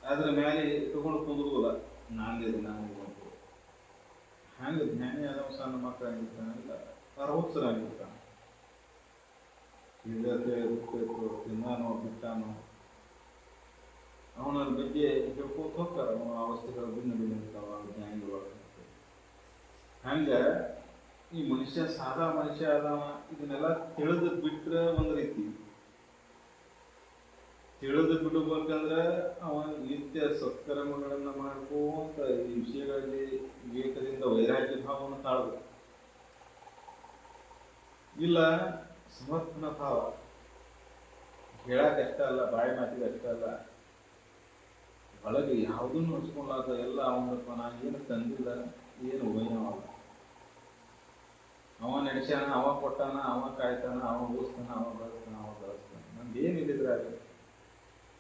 S1: ಅದ್ರ ಮೇಲೆ ಇಟ್ಕೊಂಡು ಕುಂದ್ರುವುದಿಲ್ಲ, ನಾಂದಿದ್ದು ನಾನು ಅಂತ. ಹಂಗೆ ಜ್ಞಾನಿ ಆದವ ಸಣ್ಣ ಮಕ್ಕಳಾಗಿರ್ತಾನೆ, ಇಲ್ಲ ಅರ್ವತ್ಸರಾಗಿರ್ತಾನೆ. ತಿನ್ನಾನೋ ಬಿಟ್ಟಾನೋ ಅವನ ಬಗ್ಗೆ ಹೇಳ್ಕೋತ ಹೋಗ್ತಾರ. ಅವನ ಅವಸ್ಥೆಗಳು ಭಿನ್ನ ಭಿನ್ನ ಇರ್ತಾವ ಜ್ಞಾನಿಗಳು. ಹಂಗೆ ಈ ಮನುಷ್ಯ ಸಾದಾ ಮನುಷ್ಯ ಆದವ ಇದನ್ನೆಲ್ಲ ತಿಳಿದು ಬಿಟ್ರೆ ಒಂದು ರೀತಿ, ತಿಳಿದು ಬಿಡಬೇಕಂದ್ರೆ ಅವ ನಿತ್ಯ ಸತ್ಕರ್ಮಗಳನ್ನ ಮಾಡ್ಕೋತ ಈ ವಿಷಯಗಳಲ್ಲಿ ವಿವೇಕದಿಂದ ವೈರಾಗ್ಯ ಭಾವವನ್ನು ತಾಳ್ಬೇಕು. ಇಲ್ಲ ಸಮರ್ಪಣಾ ಭಾವ, ಹೇಳಕ್ಕೆ ಅಷ್ಟ ಅಲ್ಲ, ಬಾಯಿ ಮಾತಿಗೆ ಅಷ್ಟ ಅಲ್ಲ, ಒಳಗೆ ಯಾವುದನ್ನು ಹಚ್ಕೊಳ್ಳಾದ ಎಲ್ಲ ಅವನಪ್ಪ, ನಾನು ಏನು ತಂದಿಲ್ಲ, ಏನು ವೈನವಲ್ಲ. ಅವ ನಡೆಸ್ಯಾನ, ಅವ ಕೊಟ್ಟಾನ, ಅವ ಕಾಯ್ತಾನ, ಅವ ಉಳಿಸ್ತಾನ, ಅವ ಬೆಳೆಸ್ತಾನ, ಅವ ಬೆಳೆಸ್ತಾನ. ನಮ್ದು ಏನಿಲ್ಲಿದ್ರಾಗ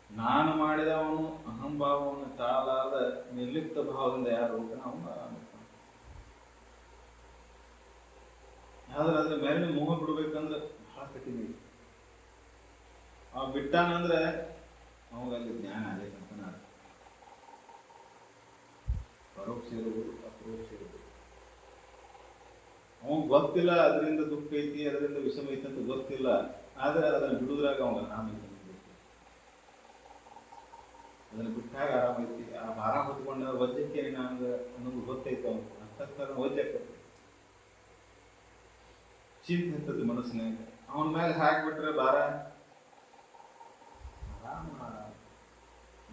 S1: ನಾನು ಮಾಡಿದವನು ಅಹಂಭಾವವನ್ನು ತಾಳಾದ ನಿರ್ಲಿಪ್ತ ಭಾವದಿಂದ ಯಾರು ಹೋಗ್ತಾನೆ ಅವನು ಆರಾಮಿರ್ತಾನೆ. ಆದ್ರೆ ಅದ್ರ ಮೇಲೆ ಮೋಹ ಬಿಡ್ಬೇಕಂದ್ರೆ ಬಹಳ ಕಠಿಣ. ಅವ ಬಿಟ್ಟಾನಂದ್ರೆ ಅವಾಗಲ್ಲಿ ಜ್ಞಾನ ಆಗೈತಂತ. ಪರೋಕ್ಷ ಇರ್ಬೋದು ಅಪರೋಕ್ಷ ಇರ್ಬೋದು. ಅವನ್ ಗೊತ್ತಿಲ್ಲ ಅದರಿಂದ ದುಃಖ ಐತಿ ಅದರಿಂದ ವಿಷಮ ಐತಿ ಅಂತ ಗೊತ್ತಿಲ್ಲ, ಆದ್ರೆ ಅದನ್ನ ಬಿಡುದ್ರಾಗ ಅವಾಗ ಆರಾಮ ಐತಿ, ಅದನ್ನ ಬಿಟ್ಟಾಗ ಆರಾಮ ಐತಿ. ಆ ಭಾರ ಹೊತ್ಕೊಂಡ ವಜ್ಜಕ್ಕೆ ನಂಗ ಅನ್ನೋದು ಗೊತ್ತೈತಿ ಅವ್ನು ಅಂತ ವಜ್ಜಾಕತಿ ಚಿಂತೆ ಇರ್ತದೆ ಮನಸ್ಸಿನಾಗ. ಅವನ ಮೇಲೆ ಹಾಕ್ಬಿಟ್ರೆ ಭಾರ ಆರಾಮ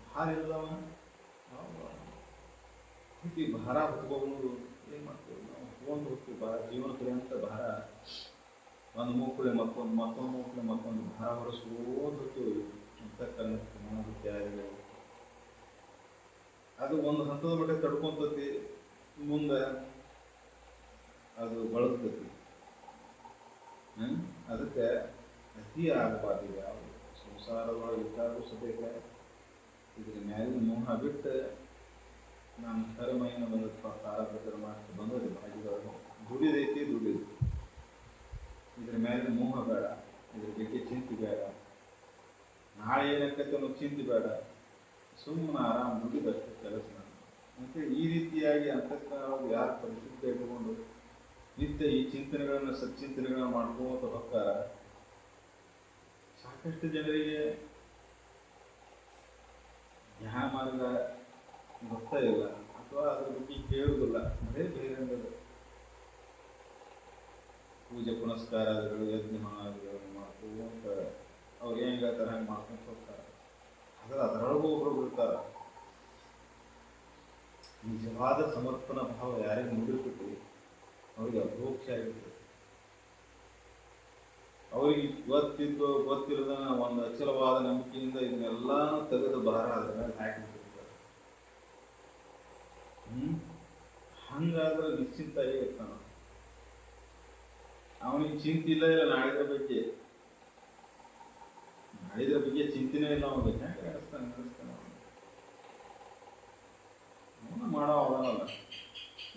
S1: ಭಾರ ಇಲ್ಲದವ ಭಾರ ಹೊತ್ಕೊಂಡು ಏನ್ ಮಾಡ್ತೀವಿ ನಾವು, ಹೊತ್ಕೊಂಡು ಹೋಗ್ತೀವಿ ಭಾರ ಜೀವನ ಪರ್ಯಂತ ಭಾರ. ಒಂದು ಮೂಕಳೆ ಮತ್ತೊಂದು ಮೂಕಳೆ ಮತ್ತೊಂದು ಭಾರ ಹೊರಸ್ಕೊಂಡು ಹೋಗ್ತೀವಿ ಅಂತ ಕನ್ನಡಕ್ಕೆ ಮನೋವೃತ್ತಿ. ಅದು ಒಂದು ಹಂತದ ಮಟ್ಟ ತಡ್ಕೊಂತತಿ, ಮುಂದೆ ಅದು ಬಳಸ್ತತಿ. ಅದಕ್ಕೆ ಅತಿ ಆಗಬಾರ್ದು. ಯಾವ ಸಂಸಾರದೊಳಗೆ ಇದ್ದಾಗೂ ಸದ್ಯಕ ಇದ್ರ ಮ್ಯಾಲಿನ ಮೋಹ ಬಿಟ್ಟು ನಮ್ಮ ಕರ್ಮ ಏನೋ ಬಂದಪ್ಪ ಪ್ರಾರಬ್ಧ ಮಾಡ್ತಾ ಬಂದದ್ದು ಭಾಗಿದೊಳಗೆ ದುಡಿದೈತಿ ದುಡಿದು. ಇದ್ರ ಮ್ಯಾಲಿನ ಮೋಹ ಬೇಡ, ಇದ್ರ ಬಗ್ಗೆ ಚಿಂತೆ ಬೇಡ, ನಾಳೆ ಏನಾಕತ್ತೆ ಅನ್ನೋ ಚಿಂತೆ ಬೇಡ, ಸುಮ್ಮನೆ ಆರಾಮ ದುಡಿದಷ್ಟು ಕೆಲಸ ಮತ್ತೆ ಈ ರೀತಿಯಾಗಿ ಅಂತಕ್ಕ ಯಾರು ಪರಿಶುದ್ಧ ಇಟ್ಟುಕೊಂಡು ನಿತ್ಯ ಈ ಚಿಂತನೆಗಳನ್ನ ಸಚ್ಚಿಂತನೆಗಳನ್ನ ಮಾಡ್ಕೋತ ಹೋಗ್ತಾರ. ಸಾಕಷ್ಟು ಜನರಿಗೆ ಧ್ಯಾನ ಮಾರ್ಗ ಗೊತ್ತಾ ಇಲ್ಲ ಅಥವಾ ಅದ್ರ ಬಗ್ಗೆ ಕೇಳುವುದಿಲ್ಲ, ಬರೇ ಬಹಿರಂಗದ ಪೂಜೆ ಪುನಸ್ಕಾರಗಳು ಯಜ್ಞ ಮಾಡ್ಕೋತ ಅವ್ರು ಏನ್ ಹೇಳ್ತಾರೆ ಹಂಗೆ ಮಾಡ್ಕೊಂತ ಹೋಗ್ತಾರೆ. ಅದರೊಳಗೂ ಒಬ್ರು ಬಿಡ್ತಾರ. ನಿಜವಾದ ಸಮರ್ಪಣಾ ಭಾವ ಯಾರಿಗೆ ಮೂಡಿಬಿಟ್ಟು ಅವ್ರಿಗೆ ಅಪರೋಕ್ಷ ಆಗಿರ್ತದೆ. ಅವ್ರಿಗೆ ಗೊತ್ತಿಲ್ಲದ ಒಂದು ಅಚಲವಾದ ನಂಬಿಕೆಯಿಂದ ಇದನ್ನೆಲ್ಲಾನು ತೆಗೆದು ಭಾರ ಅದ್ರ ಮೇಲೆ ಹಾಕಿಬಿಟ್ಟಿರ್ತಾರೆ. ಹಂಗಾದ್ರೆ ನಿಶ್ಚಿಂತಾಗಿ ಇರ್ತಾನ. ಅವನಿಗೆ ಚಿಂತೆ ಇಲ್ಲ ನಾಳಿದ್ರ ಬಗ್ಗೆ ಚಿಂತೆನೇ ಇಲ್ಲ. ಅವನಿಗೆ ಹೆಂಗೆ ನಡೆಸ್ತಾನೆ ಅವನು ಮಾಡೋ ಅವನಲ್ಲ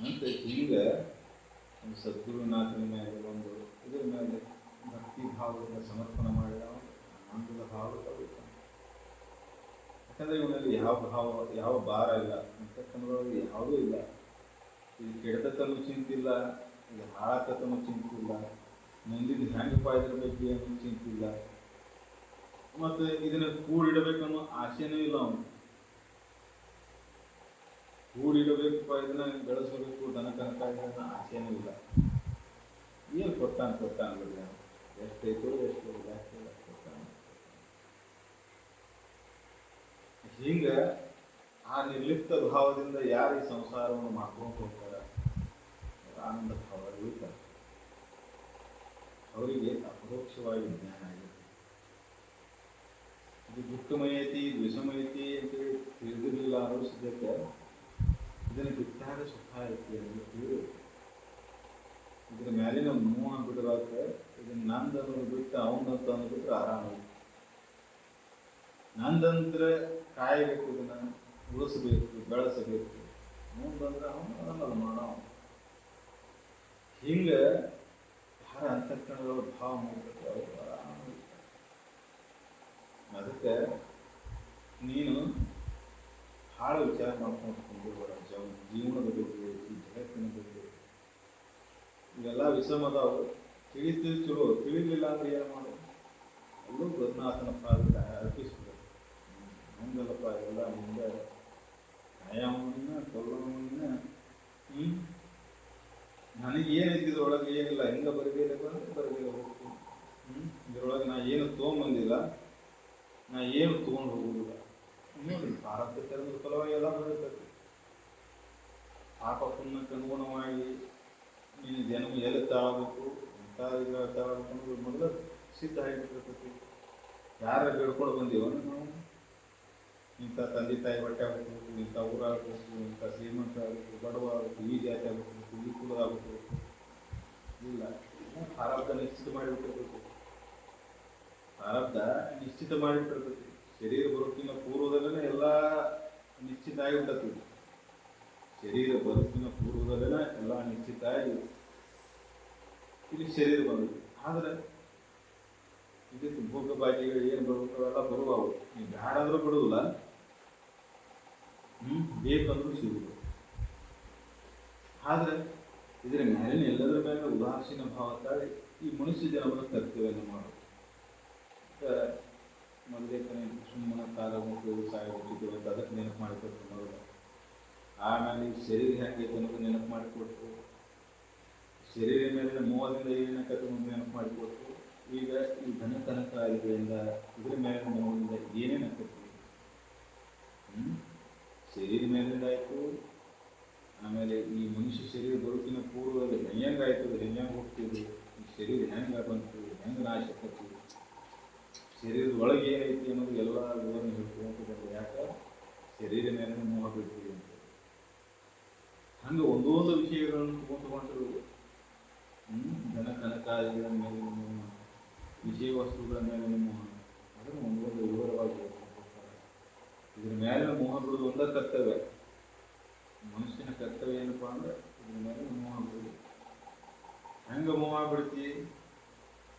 S1: ಅಂತ. ಹಿಂಗೆ ಒಂದು ಸದ್ಗುರುನಾಥನ ಮೇಲೆ ಒಂದು ಇದ್ರ ಮೇಲೆ ಭಕ್ತಿ ಭಾವದಿಂದ ಸಮರ್ಪಣೆ ಮಾಡಿದ ಆನಂದದ ಭಾವ ತಗೋತಾನೆ. ಯಾಕಂದ್ರೆ ಇವನಲ್ಲಿ ಯಾವ ಭಾರ ಇಲ್ಲ, ಅಂತಕ್ಕಂಥದ್ರೊಳಗೆ ಯಾವುದೂ ಇಲ್ಲ. ಇದು ಕೆಡತಕ್ಕೂ ಚಿಂತಿಲ್ಲ, ಇದು ಹಾಳಾಕತ್ತನೂ ಚಿಂತಿಲ್ಲ, ಮುಂದಿನ ಹೆಂಗಪ್ಪ ಇದ್ರ ಬಗ್ಗೆ ಅನ್ನೋ ಚಿಂತಿಲ್ಲ, ಮತ್ತು ಇದನ್ನ ಕೂಡಿಡಬೇಕನ್ನೋ ಆಸೆನೂ ಇಲ್ಲ. ಅವನು ಕೂಡಿಡಬೇಕಪ್ಪ, ಇದನ್ನ ಬೆಳೆಸಬೇಕು, ದನ ಕನಕ ಇದನ್ನ ಆಸೆನೂ ಇಲ್ಲ. ಏನು ಕೊಟ್ಟಾನ ಬಿಡಿ, ಎಷ್ಟೈತೋ ಎಷ್ಟು ಜಾಸ್ತಿ ಕೊಟ್ಟಾನ. ಹಿಂಗ ಆ ನಿರ್ಲಿಪ್ತ ಭಾವದಿಂದ ಯಾರು ಈ ಸಂಸಾರವನ್ನು ಮಾಡ್ಕೊಂಡು ಹೋಗ್ತಾರ, ಆನಂದ ಭಾವ ಇರ್ತಾರೆ. ಅವರಿಗೆ ಅಪರೋಕ್ಷವಾಗಿ ಜ್ಞಾನ ಆಗಿದೆ. ಇದು ದುಃಖಮಯತಿ ವಿಷಮಯತಿ ಅಂತೇಳಿ ತಿಳಿದಿರಲಿಲ್ಲ ಅನ್ನೋ ಸದ್ಯಕ್ಕೆ ಇದನ್ನು ಬಿಟ್ಟಾಗ ಸುಖ ಐತಿ ಅನ್ನೋದು ತಿಳಿದು ಇದ್ರ ಮ್ಯಾಲಿನ ಮೋಹ ಬಿಡಲಾಕ ಇದನ್ನ ನಂದು ಅನ್ನೋದು ಬಿಟ್ಟು ಅವನಂತ ಅಂದ್ಬಿಟ್ರೆ ಆರಾಮ. ನಂದಂದ್ರೆ ಕಾಯಬೇಕು, ಇದನ್ನ ಉಳಿಸ್ಬೇಕು, ಬೆಳೆಸಬೇಕು. ಮುಂದಂದ್ರೆ ಅವನಲ್ಲ ಮಾಡೋ. ಹಿಂಗ ಯಾರ ಅಂತಃಕರಣಗಳ ಭಾವ ಮಾಡ್ಬೇಕು, ಅವರು ಆರಾಮ. ಅದಕ್ಕೆ ನೀನು ಭಾಳ ವಿಚಾರ ಮಾಡ್ಕೊಂಡು ಕುಂದಿರ್ಬೇಡ. ಜೀವನದ ಬಗ್ಗೆ, ಈ ಜಗತ್ತಿನ ಬಗ್ಗೆ ಇವೆಲ್ಲ ವಿಷಮದಾವು. ತಿಳಿತೀವಿ ಚಲೋ, ತಿಳಿಲಿಲ್ಲ ಅಂದ್ರೆ ಏನು ಮಾಡೋದು? ಅಲ್ಲೂ ಗುರುನಾಥನ ಪಾದ ಅರ್ಪಿಸ್ಬೇಕು. ಹಂಗಲ್ಲಪ್ಪ, ಇವೆಲ್ಲ ಮುಂದೆ ಆಯಾಮನ್ನ ಕೊಲ್ಲವನ್ನ ನನಗೇನೈತಿದ್ರೊಳಗೆ ಏನಿಲ್ಲ, ಹೆಂಗ ಬರಬೇಕು ಅಂದ್ರೆ ಬರಬೇಕು ಹೋಗ್ತೀನಿ. ಇದ್ರೊಳಗೆ ನಾ ಏನು ತೊಗೊಂಬಂದಿಲ್ಲ, ನಾ ಏನು ತೊಗೊಂಡು ಹೋಗುದಿಲ್ಲ. ನೋಡಿ, ಭಾರತ ಧರ್ಮದ ಫಲವಾಗಿ ಎಲ್ಲ ಬರುತ್ತದೆ. ಪಾಪ ಪುಣ್ಯಕ್ಕೆ ಅನುಗುಣವಾಗಿ ನೀನು ಜನ್ಮ ಎಲ್ಲಿ ತಾಳಬೇಕು, ಇಂಥ ಈಗ ತಾಳಬೇಕು ಅನ್ನೋದು ಮೊದಲು ಸಿದ್ಧ ಆಗಿಬಿಟ್ಟಿರ್ತೈತಿ. ಯಾರ ಬೇಡ್ಕೊಂಡು ಬಂದೀವನು ನಾವು? ಇಂಥ ತಂದೆ ತಾಯಿ ಬಟ್ಟೆ ಆಗ್ಬೇಕು, ಇಂಥ ಊರಾಗಬೇಕು, ಇಂಥ ಶ್ರೀಮಂತ ಆಗಬೇಕು, ಬಡವ ಆಗಬೇಕು, ಈ ಜಾತಿ ಆಗಬೇಕು, ಈ ಕುಲ ಆಗಬೇಕು. ಇಲ್ಲ, ಪ್ರಾರಬ್ಧ ನಿಶ್ಚಿತ ಮಾಡಿಬಿಟ್ಟಿರ್ತೈತಿ. ಪ್ರಾರಬ್ಧ ನಿಶ್ಚಿತ ಮಾಡಿಬಿಟ್ಟಿರ್ತೈತಿ. ಶರೀರ ಬದುಕಿನ ಪೂರ್ವದಲ್ಲೇ ಎಲ್ಲ ನಿಶ್ಚಿತ ಆಗಿಬಿಟ್ಟತಿ. ಶರೀರ ಬದುಕಿನ ಪೂರ್ವದಲ್ಲೇ ಎಲ್ಲ ನಿಶ್ಚಿತ ಆಗಿ ಇಲ್ಲಿ ಶರೀರ ಬಂದೈತಿ. ಆದ್ರೆ ಇದಕ್ಕೆ ಭೋಗ ಭಾಗ್ಯಗಳು ಏನು ಬರ್ಬೇಕು ಅವೆಲ್ಲ ಬರುವವು. ನೀವು ಬ್ಯಾಡ ಅಂದ್ರೂ ಬಿಡುವುದಿಲ್ಲ, ಬೇಕಂದ್ರೂ ಸಿಗುದು. ಆದರೆ ಇದರ ಮೇಲಿನ ಎಲ್ಲದರ ಮೇಲೆ ಉದಾಸೀನ ಭಾವ ತಾಳಿ ಈ ಮನುಷ್ಯ ಜನ್ಮದ ಕರ್ತವ್ಯವನ್ನು ಮಾಡು. ಮೊದಲೇಕನೇ ಸುಮ್ಮನೆ ಕಾಲ ಮುಟ್ಟು ಸಾಯಿಬಿಟ್ಟಿದ್ದು ಅಂತ ಅದಕ್ಕೆ ನೆನಪು ಮಾಡಿಕೊಟ್ಟು ಮೊದಲು. ಆಮೇಲೆ ಈ ಶರೀರ ಹೆಂಗೈತೆ ಅನ್ನೋದು ನೆನಪು ಮಾಡಿಕೊಟ್ಟು, ಶರೀರ ಮೇಲಿನ ಮೋಹದಿಂದ ಏನೇನ ಕತೆ ನೆನಪು ಮಾಡಿಕೊಟ್ಟು, ಈಗ ಈ ಧನಕನಕಾದಿಗಳಿಂದ ಇದರ ಮೇಲಿನ ಮೋಹದಿಂದ ಏನೇನು ಕತ್ತಿ ಶರೀರ ಮೇಲಿಂದ ಆಯಿತು. ಆಮೇಲೆ ಈ ಮನುಷ್ಯ ಶರೀರ ಬದುಕಿನ ಪೂರ್ವದಲ್ಲಿ ಹೆಂಗಾಯ್ತದೆ, ಹೆಂಗೆ ಹೋಗ್ತಿದ್ರು, ಈ ಶರೀರ ಹೆಂಗೆ ಬಂತು, ಹೆಂಗೆ ನಾಶ ಆಕತ್ತು, ಶರೀರದ ಒಳಗೆ ಏನೈತಿ ಅನ್ನೋದು ಎಲ್ಲ ವಿವರಣೆ ಹೇಳ್ಕೊಂತ ಬಂದು. ಯಾಕೆ ಶರೀರ ಮೇಲೆ ಮೋಹ ಬಿಡ್ತೀವಿ ಅಂತ ಹಂಗೆ ಒಂದೊಂದು ವಿಷಯಗಳನ್ನು ತಗೊಂಡು ಧನ ಕನಕಾದಿಗಳ ಮೇಲಿನ ಮೋಹ, ವಿಷಯ ವಸ್ತುಗಳ ಮೇಲಿನ ಮೋಹ, ಅದನ್ನು ಒಂದೊಂದು ವಿವರವಾಗಿ ಹೇಳ್ಕೊಡ್ತಾರೆ. ಇದ್ರ ಮೇಲಿನ ಮೋಹ ಬಿಡೋದು ಒಂದೇ ಕರ್ತವ್ಯ. ಮನುಷ್ಯನ ಕರ್ತವ್ಯ ಏನಪ್ಪ ಅಂದ್ರೆ ಇದ್ರ ಮೇಲೆ ಮೋಹ ಬಿಡುದು. ಹೆಂಗೆ ಮೋಹ ಬಿಡ್ತಿ,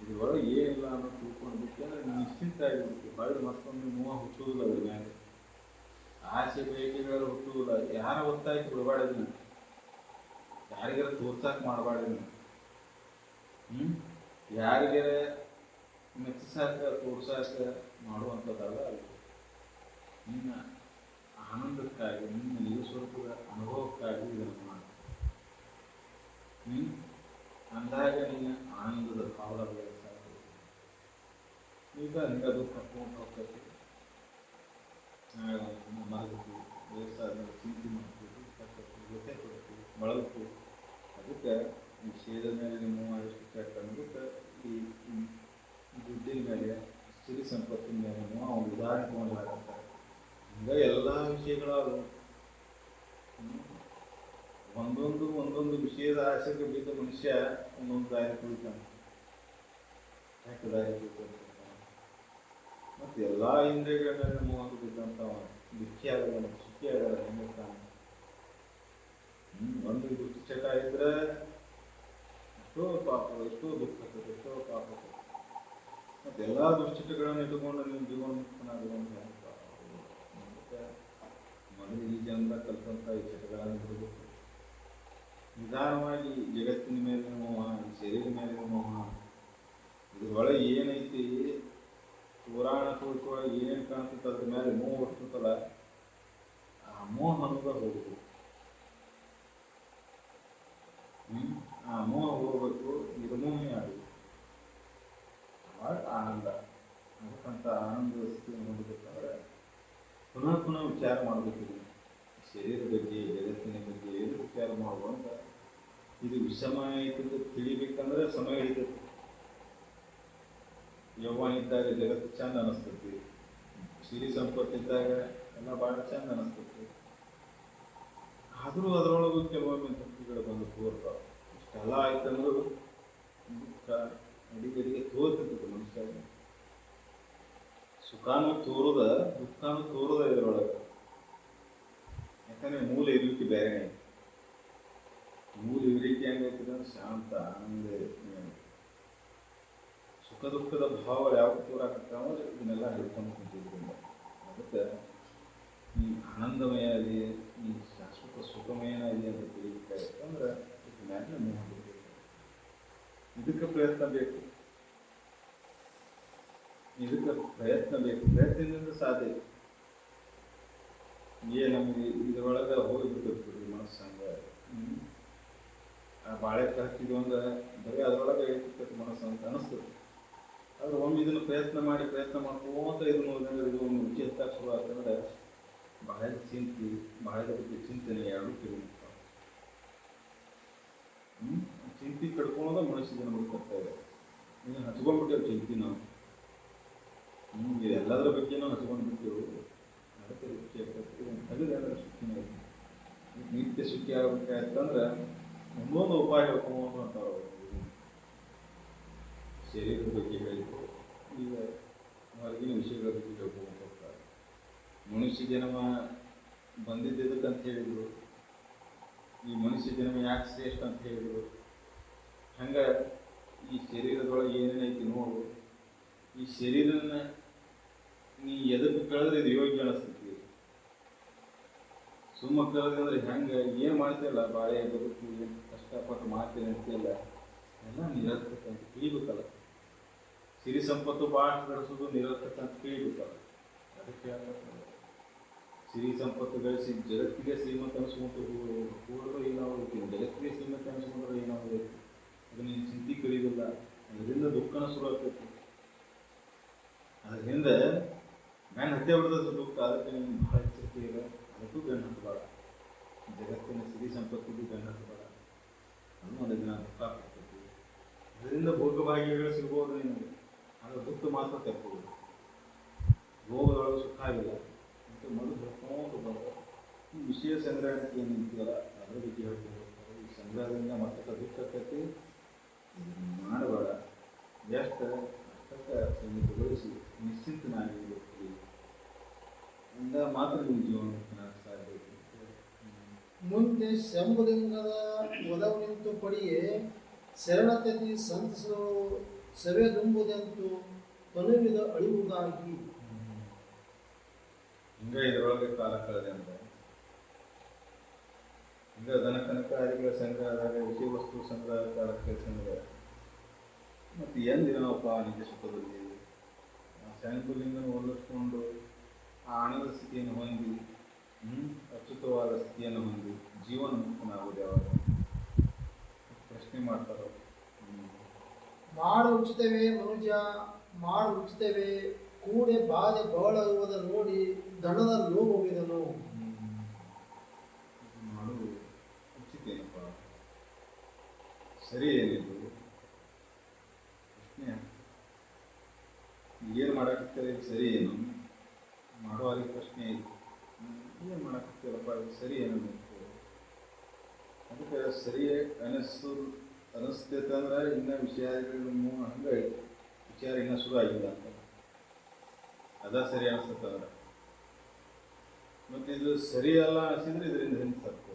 S1: ಇದ್ರೊಳಗೆ ಏನಿಲ್ಲ ಅನ್ನೋ ತಿಳ್ಕೊಂಡು ಬಿಟ್ಟು ಅಂದ್ರೆ ನಿಶ್ಚಿಂತ ಆಗಿಬಿಡ್ತೀವಿ. ಹೊಳ್ಳಿ ಮತ್ತೊಂದು ಮೋಹ ಹುಟ್ಟುವುದಿಲ್ಲ ಅದ್ರ ಮೇಲೆ. ಆಸೆ ಬೇಕೆಗಳು ಹುಟ್ಟುವುದಿಲ್ಲ. ಯಾರ ಒತ್ತಾಯ್ತು ಬಿಡಬಾರ್ದಿನ, ಯಾರಿಗಾರ ತೋರ್ಸಾಕ್ ಮಾಡಬಾರ್ದಿನ, ಯಾರಿಗಾರ ಮೆಚ್ಚಿಸಾಕ ತೋರ್ಸಾಕ ಮಾಡುವಂಥದ್ದಲ್ಲ. ಅದು ನಿನ್ನ ಆನಂದಕ್ಕಾಗಿ, ನಿನ್ನ ನಿಜ ಸ್ವರೂಪದ ಅನುಭವಕ್ಕಾಗಿ ಇದನ್ನು ಮಾಡು. ಅಂದಾಗ ನಿನ್ನ ಆನಂದದ ಭಾವದ ಸಾಧ್ಯ. ಈಗ ಹಿಂಗೆ ಅದು ಕರ್ಕೊಂಡು ಹೋಗ್ತೈತಿ. ಮಲಗ್ತೀವಿ, ವಯಸ್ಸಾದ ಚಿಂತೆ ಮಾಡ್ತೀವಿ, ಕಟ್ಟತೀವಿ, ಜೊತೆ ಕೊಡ್ತೀವಿ, ಬಳಲ್ತೀವಿ. ಅದಕ್ಕೆ ಈ ಶರೀರದ ಮೇಲೆ ನಿಮ್ಮ ಎಷ್ಟು ಕೆಟ್ಟ ಅನ್ನೋದಕ್ಕೆ ಈ ದುಡ್ಡಿನ ಮೇಲೆ, ಸಿರಿ ಸಂಪತ್ತಿನ ಮೇಲೆ ಒಂದು ಉದಾಹರಣೆ ತಗೊಂಡಾಗತ್ತಾರೆ. ಹಿಂಗೆ ಎಲ್ಲ ವಿಷಯಗಳು ಒಂದೊಂದು ವಿಷಯದ ಆಸೆಗೆ ಬಿದ್ದ ಮನುಷ್ಯ ಒಂದೊಂದು ದಾರಿ ಕುಳಿತಾನೆ. ಯಾಕೆ ದಾರಿ ಕುಳಿತಾನೆ ಮತ್ತು ಎಲ್ಲ ಇಂದ್ರಿಯಗಳ ಮೇಲೆ ಮೋಹ ಬಿದ್ದಂಥವ ದುಃಖಿ ಆಗಲ್ಲ, ಸುಖಿ ಆಗಲ್ಲ. ಹೆಂಗಿರ್ತಾನೆ ಒಂದು ದುಶ್ಚಟ ಇದ್ರೆ ಎಷ್ಟೋ ಪಾಪ, ಎಷ್ಟೋ ದುಃಖ ಆಗ್ತದೆ, ಎಷ್ಟೋ ಪಾಪ ಆಗ್ತದೆ. ಮತ್ತು ಎಲ್ಲ ದುಶ್ಚಟಗಳನ್ನು ಇಟ್ಟುಕೊಂಡು ನೀವು ಜೀವನ ಮುಕ್ತನಾಗುವಂತ ಮೊದಲು ಈ ಜನರ ಕಲ್ತಂಥ ಈ ಚಟಗಳನ್ನು ಬಿಡಬೇಕು. ನಿಧಾನವಾಗಿ ಜಗತ್ತಿನ ಮೇಲಿನ ಮೋಹ, ಶರೀರದ ಮೇಲಿನ ಮೋಹ, ಇದ್ರೊಳಗೆ ಏನೈತಿ ಪುರಾಣ ಕುರಿತೊಳಗೆ ಏನೇನು ಕಾಣ್ತದೆ ಅದ್ರ ಮೇಲೆ ಮೋಹ ಹುಟ್ಟುತ್ತಲ್ಲ, ಆ ಮೋಹ ಅನ್ನೋದ ಹೋಗ್ಬೇಕು. ಆ ಮೋಹ ಹೋಗ್ಬೇಕು, ನಿರ್ಮೋಹಿ ಆಗಬೇಕು. ಅವಾಗ ಆನಂದ. ಅದಕ್ಕಂತ ಆನಂದ ಸ್ಥಿತಿಯನ್ನು ಹೊಂದಬೇಕಂದ್ರೆ ಪುನಃ ವಿಚಾರ ಮಾಡಬೇಕು. ಶರೀರದ ಬಗ್ಗೆ, ಜಗತ್ತಿನ ಬಗ್ಗೆ ಏನು ವಿಚಾರ ಮಾಡುವಂತ ಇದು ವಿಷಮ ಐತಂತ ತಿಳಿಬೇಕಂದ್ರೆ ಸಮಯ ಹಿಡಿತೈತಿ. ಯೌವನ ಇದ್ದಾಗ ಜಗತ್ತು ಚಂದ ಅನಿಸ್ತೈತಿ, ಸಿರಿ ಸಂಪತ್ತಿದ್ದಾಗ ಎಲ್ಲ ಭಾಳ ಚಂದ ಅನಿಸ್ತೈತಿ. ಆದರೂ ಅದರೊಳಗೂ ಕೆಲವೊಮ್ಮೆ ದುಃಖಗಳು ಬಂದು ತೋರ್ತಾವೆ. ಇಷ್ಟೆಲ್ಲ ಆಯ್ತಂದ್ರೂ ದುಃಖ ಅಡಿಗಡಿಗೆ ತೋರ್ತೈತಿ ಮನುಷ್ಯ. ಸುಖಾನು ತೋರುದ, ದುಃಖಾನು ತೋರುದ ಇದರೊಳಗೆ. ಯಾಕಂದ್ರೆ ಮೂಲ ಇರುವಿಕೆ ಬೇರೆ. ಮೂಲ ಇರುವಿಕೆ ಹೆಂಗೈತಿದೆ ಅಂದ್ರೆ ಶಾಂತ, ಆನಂದ. ಸುಖ ದುಃಖದ ಭಾವ ಯಾವ ತೋರಾಕತ್ತಾವಂದ್ರೆ ಇದನ್ನೆಲ್ಲ ಹಿಡ್ಕೊಂಡು ಕುಂತಿದ್ರಿಂದ. ಅದಕ್ಕೆ ಈ ಆನಂದಮಯ ಇದೆ, ಈ ಶಾಶ್ವತ ಸುಖಮಯನಾಗಿದೆ ಅಂತ ತಿಳಿಬೇಕಾಗುತ್ತೆ ಅಂದ್ರೆ ಇದನ್ನ ಮೋಹ ಬಿಡಬೇಕು. ಇದಕ್ಕೆ ಪ್ರಯತ್ನ ಬೇಕು, ಇದಕ್ಕೆ ಪ್ರಯತ್ನ ಬೇಕು. ಪ್ರಯತ್ನದಿಂದ ಸಾಧ್ಯ. ನಮಗೆ ಇದರೊಳಗೆ ಹೋಗಿಬಿಟ್ಟಿರ್ತೀವಿ ಮನಸ್ಸಂಗೆ. ಆ ಬಾಳೆ ಹಾಕಿದ್ವು ಅಂದ್ರೆ ಬರೀ ಅದರೊಳಗೆ ಇರ್ತೈತಿ ಮನಸ್ಸು ಅಂತ ಅನಿಸ್ತದೆ. ಆದ್ರೆ ಒಮ್ಮೆ ಇದನ್ನು ಪ್ರಯತ್ನ ಮಾಡ್ಕೋತ ಇದನ್ನು ಇದು ಒಂದು ರುಚಿ ಹತ್ತಾಗ ಶುರು ಆಗ್ತಂದ್ರೆ ಬಾಳೆದ ಚಿಂತೆ, ಬಾಳೆದ ಬಗ್ಗೆ ಚಿಂತನೆ ಎರಡು ತಿರುಗ್ತಾವೆ. ಚಿಂತೆ ಕಡ್ಕೊಳ್ಳೋದ ಮನುಷ್ಯ ಜನ ಕರ್ತವ್ಯ. ಇದನ್ನು ಹಚ್ಕೊಂಡ್ಬಿಟ್ಟೇವೆ ಚಿಂತೆ ನಾವು. ಎಲ್ಲದರ ಬಗ್ಗೆ ನಾವು ಹಚ್ಕೊಂಡ್ಬಿಟ್ಟೆವು. ಅದಕ್ಕೆ ರುಚಿ ಆಗ್ತೈತಿ. ತೆಗೆದು ಅಂದ್ರೆ ಸುಖಿನ ನಿತ್ಯ ಸುಖಿ ಆಗ್ಬೇಕಾಯ್ತಂದ್ರೆ ಒಂದೊಂದು ಉಪಾಯ ಹೇಳ್ಕೊಂಡು ಅಂತಾರೆ. ಶರೀರದ ಬಗ್ಗೆ ಹೇಳಿದ್ರು, ಈಗ ಹೊರಗಿನ ವಿಷಯಗಳ ಬಗ್ಗೆ ಹೇಳ್ಕೊಂಡು ಹೋಗ್ತಾರೆ. ಮನುಷ್ಯ ಜನ್ಮ ಬಂದಿದ್ದಕ್ಕಂತ ಹೇಳಿದರು, ಈ ಮನುಷ್ಯ ಜನ್ಮ ಯಾಕೆ ಶ್ರೇಷ್ಠ ಅಂತ ಹೇಳಿದರು. ಹಂಗೆ ಈ ಶರೀರದೊಳಗೆ ಏನೇನೈತಿ ನೋಡು. ಈ ಶರೀರನ ನೀ ಎದಕ್ಕೆ ಕಳೆದ್ರೆ ಇದು ಯೋಗ್ಯ ಅನಿಸ್ತೈತಿ. ಸುಮ್ಮ ಕಳೆದಂದ್ರೆ ಹೆಂಗೆ ಏನು ಮಾಡ್ತಿಲ್ಲ ಬಾಳೆ ಬದುಕು ಏನು ಕಷ್ಟಪಟ್ಟು ಮಾಡ್ತೀನಿ ಅಂತಿಲ್ಲ ಎಲ್ಲ ನಿರರ್ಥಕ ಅಂತ ತಿಳಿಬೇಕಲ್ಲ. ಸಿರಿ ಸಂಪತ್ತು ಭಾಳ ಗಳಿಸೋದು ನಿರರ್ಥಕ ಅಂತ ತಿಳಿಬೇಕಲ್ಲ. ಅದಕ್ಕೆ ಹೇಳ್ತಾರೆ ಸಿರಿ ಸಂಪತ್ತು ಗಳಿಸಿ ಜಗತ್ತಿಗೆ ಶ್ರೀಮಂತ ಅನಿಸ್ಕೊಂಡು ಹೋದರೂ ಏನಾಗುತ್ತೆ, ಜಗತ್ತಿಗೆ ಶ್ರೀಮಂತ ಅನಿಸ್ಕೊಂಡ್ರೆ ಏನಾಗುತ್ತೆ, ಅದು ನೀನು ಚಿಂತೆ ಕಳಿಯೋದಿಲ್ಲ. ಅದರಿಂದ ದುಃಖನ ಶುರು ಆಗ್ತೈತಿ. ಅದರಿಂದ ನಾನು ಹತ್ತೆ ಬಿಡ್ತದೆ ದುಃಖ. ಅದಕ್ಕೆ ನೀನು ಭಾಳ ಎಚ್ಚರಿಕೆ ಇದೆ. ಅದಕ್ಕೂ ಗಂಡು ಹತ್ತಬೇಡ. ಜಗತ್ತಿನ ಸಿರಿ ಸಂಪತ್ತಿಗೂ ಗಂಡು ಹತ್ತಬೇಡ. ಅದು ಒಂದು ದಿನ ದುಃಖ ಆಗ್ತೈತಿ. ಅದರಿಂದ ಭೋಗಭಾಗ್ಯಗಳು ಸಿಗ್ಬೋದು ನಿನಗೆ, ಆದರೆ ದುಃಖ ಮಾತ್ರ ತಪ್ಪಬಹುದು. ಭೋಗದೊಳಗೆ ಸುಖ ಆಗಿಲ್ಲ ಅಂತ ಮರು ಹೇಳ್ಕೊಂಡು ಬಂದ ಈ ವಿಷಯ ಸಂಗ್ರಹಕ್ಕೆ ಏನು ನಿಂತಿಲ್ಲ ಅದ್ರ ಬಗ್ಗೆ ಹೇಳ್ಕೊಂಡು ಹೋಗ್ತಾರೆ. ಈ ಸಂಗ್ರಹದಿಂದ ಮತ್ತೆ ದುಃಖ ಆಕೈತಿ. ಮಾಡಬೇಡ. ಎಷ್ಟು ಅಷ್ಟಕ್ಕೆ ಸೀಮಿತಗೊಳಿಸಿ ನಿಶ್ಚಿಂತನಾಗಿ ಹೋಗ್ತೀವಿ ಅಂದ ಮಾತ್ರ ನಿಮ್ಮ ಜೀವನ ಸಾಧ್ಯ.
S2: ಮುಂದೆ ಶಂಭುಲಿಂಗದ ಒಲವು ನಿಂತು ಪಡಿಯೇ ಶರಣತೆ ಸಂತಸು ಸವೆದುಂಬುದೆಂತು ತನುವಿದ ಅಳಿವುಗಾಗಿ.
S1: ಹಿಂಗ ಇದರೊಳಗೆ ಕಾಲ ಕಳೆದೆ ಅಂತ ಹಿಂಗ ದನಕನಕಾರಿಗಳ ಸಂಗ್ರಹದಾಗ ವಿಷಯ ವಸ್ತು ಸಂಗ್ರಹ ಕಾಲ ಕೆಲಸ ಮತ್ತು ಎಂದಿನಪ್ಪ ನಿಜ ಸುಖದಲ್ಲಿ ಆ ಶಂಭುಲಿಂಗನ ಹೋಲಿಸ್ಕೊಂಡು ಆ ಹಣದ ಸ್ಥಿತಿಯನ್ನು ಹೊಂದಿ ಅಚ್ಯುತವಾದ ಸ್ಥಿತಿಯನ್ನು ಹೊಂದಿ ಜೀವನ ಮುಕ್ತನಾಗೋದು ಯಾವಾಗ ಪ್ರಶ್ನೆ ಮಾಡ್ತಾರೋ.
S2: ಮಾಡು ಉಚಿತವೇ ಮನುಜ ಮಾಡು ಉಚಿತವೇ ಕೂಡೆ ಬಾಧೆ ಬಹಳವುದ ನೋಡಿ ದಣದ ಲೋಭವಿದನು.
S1: ಮಾಡು ಉಚಿತ ಏನಪ್ಪ, ಸರಿ ಏನಿದು ಪ್ರಶ್ನೆ. ಏನು ಮಾಡಾಕತ್ತಾರೆ ಸರಿ ಏನು ಮಾಡುವಾಗ ಪ್ರಶ್ನೆ ಇದೆ. ಏನು ಮಾಡಾಕತ್ತೀರಪ್ಪ ಇದು ಸರಿ ಏನು? ಅದಕ್ಕೆ ಸರಿ ಅನಿಸ್ತೈತೆ ಅಂದ್ರೆ ಇನ್ನು ವಿಷಯಗಳು ಹಂಗೆ ವಿಚಾರ ಇನ್ನೂ ಶುರು ಆಗಿಲ್ಲ ಅಂತ ಅದ ಸರಿ ಅನಿಸ್ತಂದ್ರೆ. ಮತ್ತು ಇದು ಸರಿ ಅಲ್ಲ ಅನಿಸಿದ್ರೆ ಇದರಿಂದ ಹಿಂದೆ ಸರ್ಕು.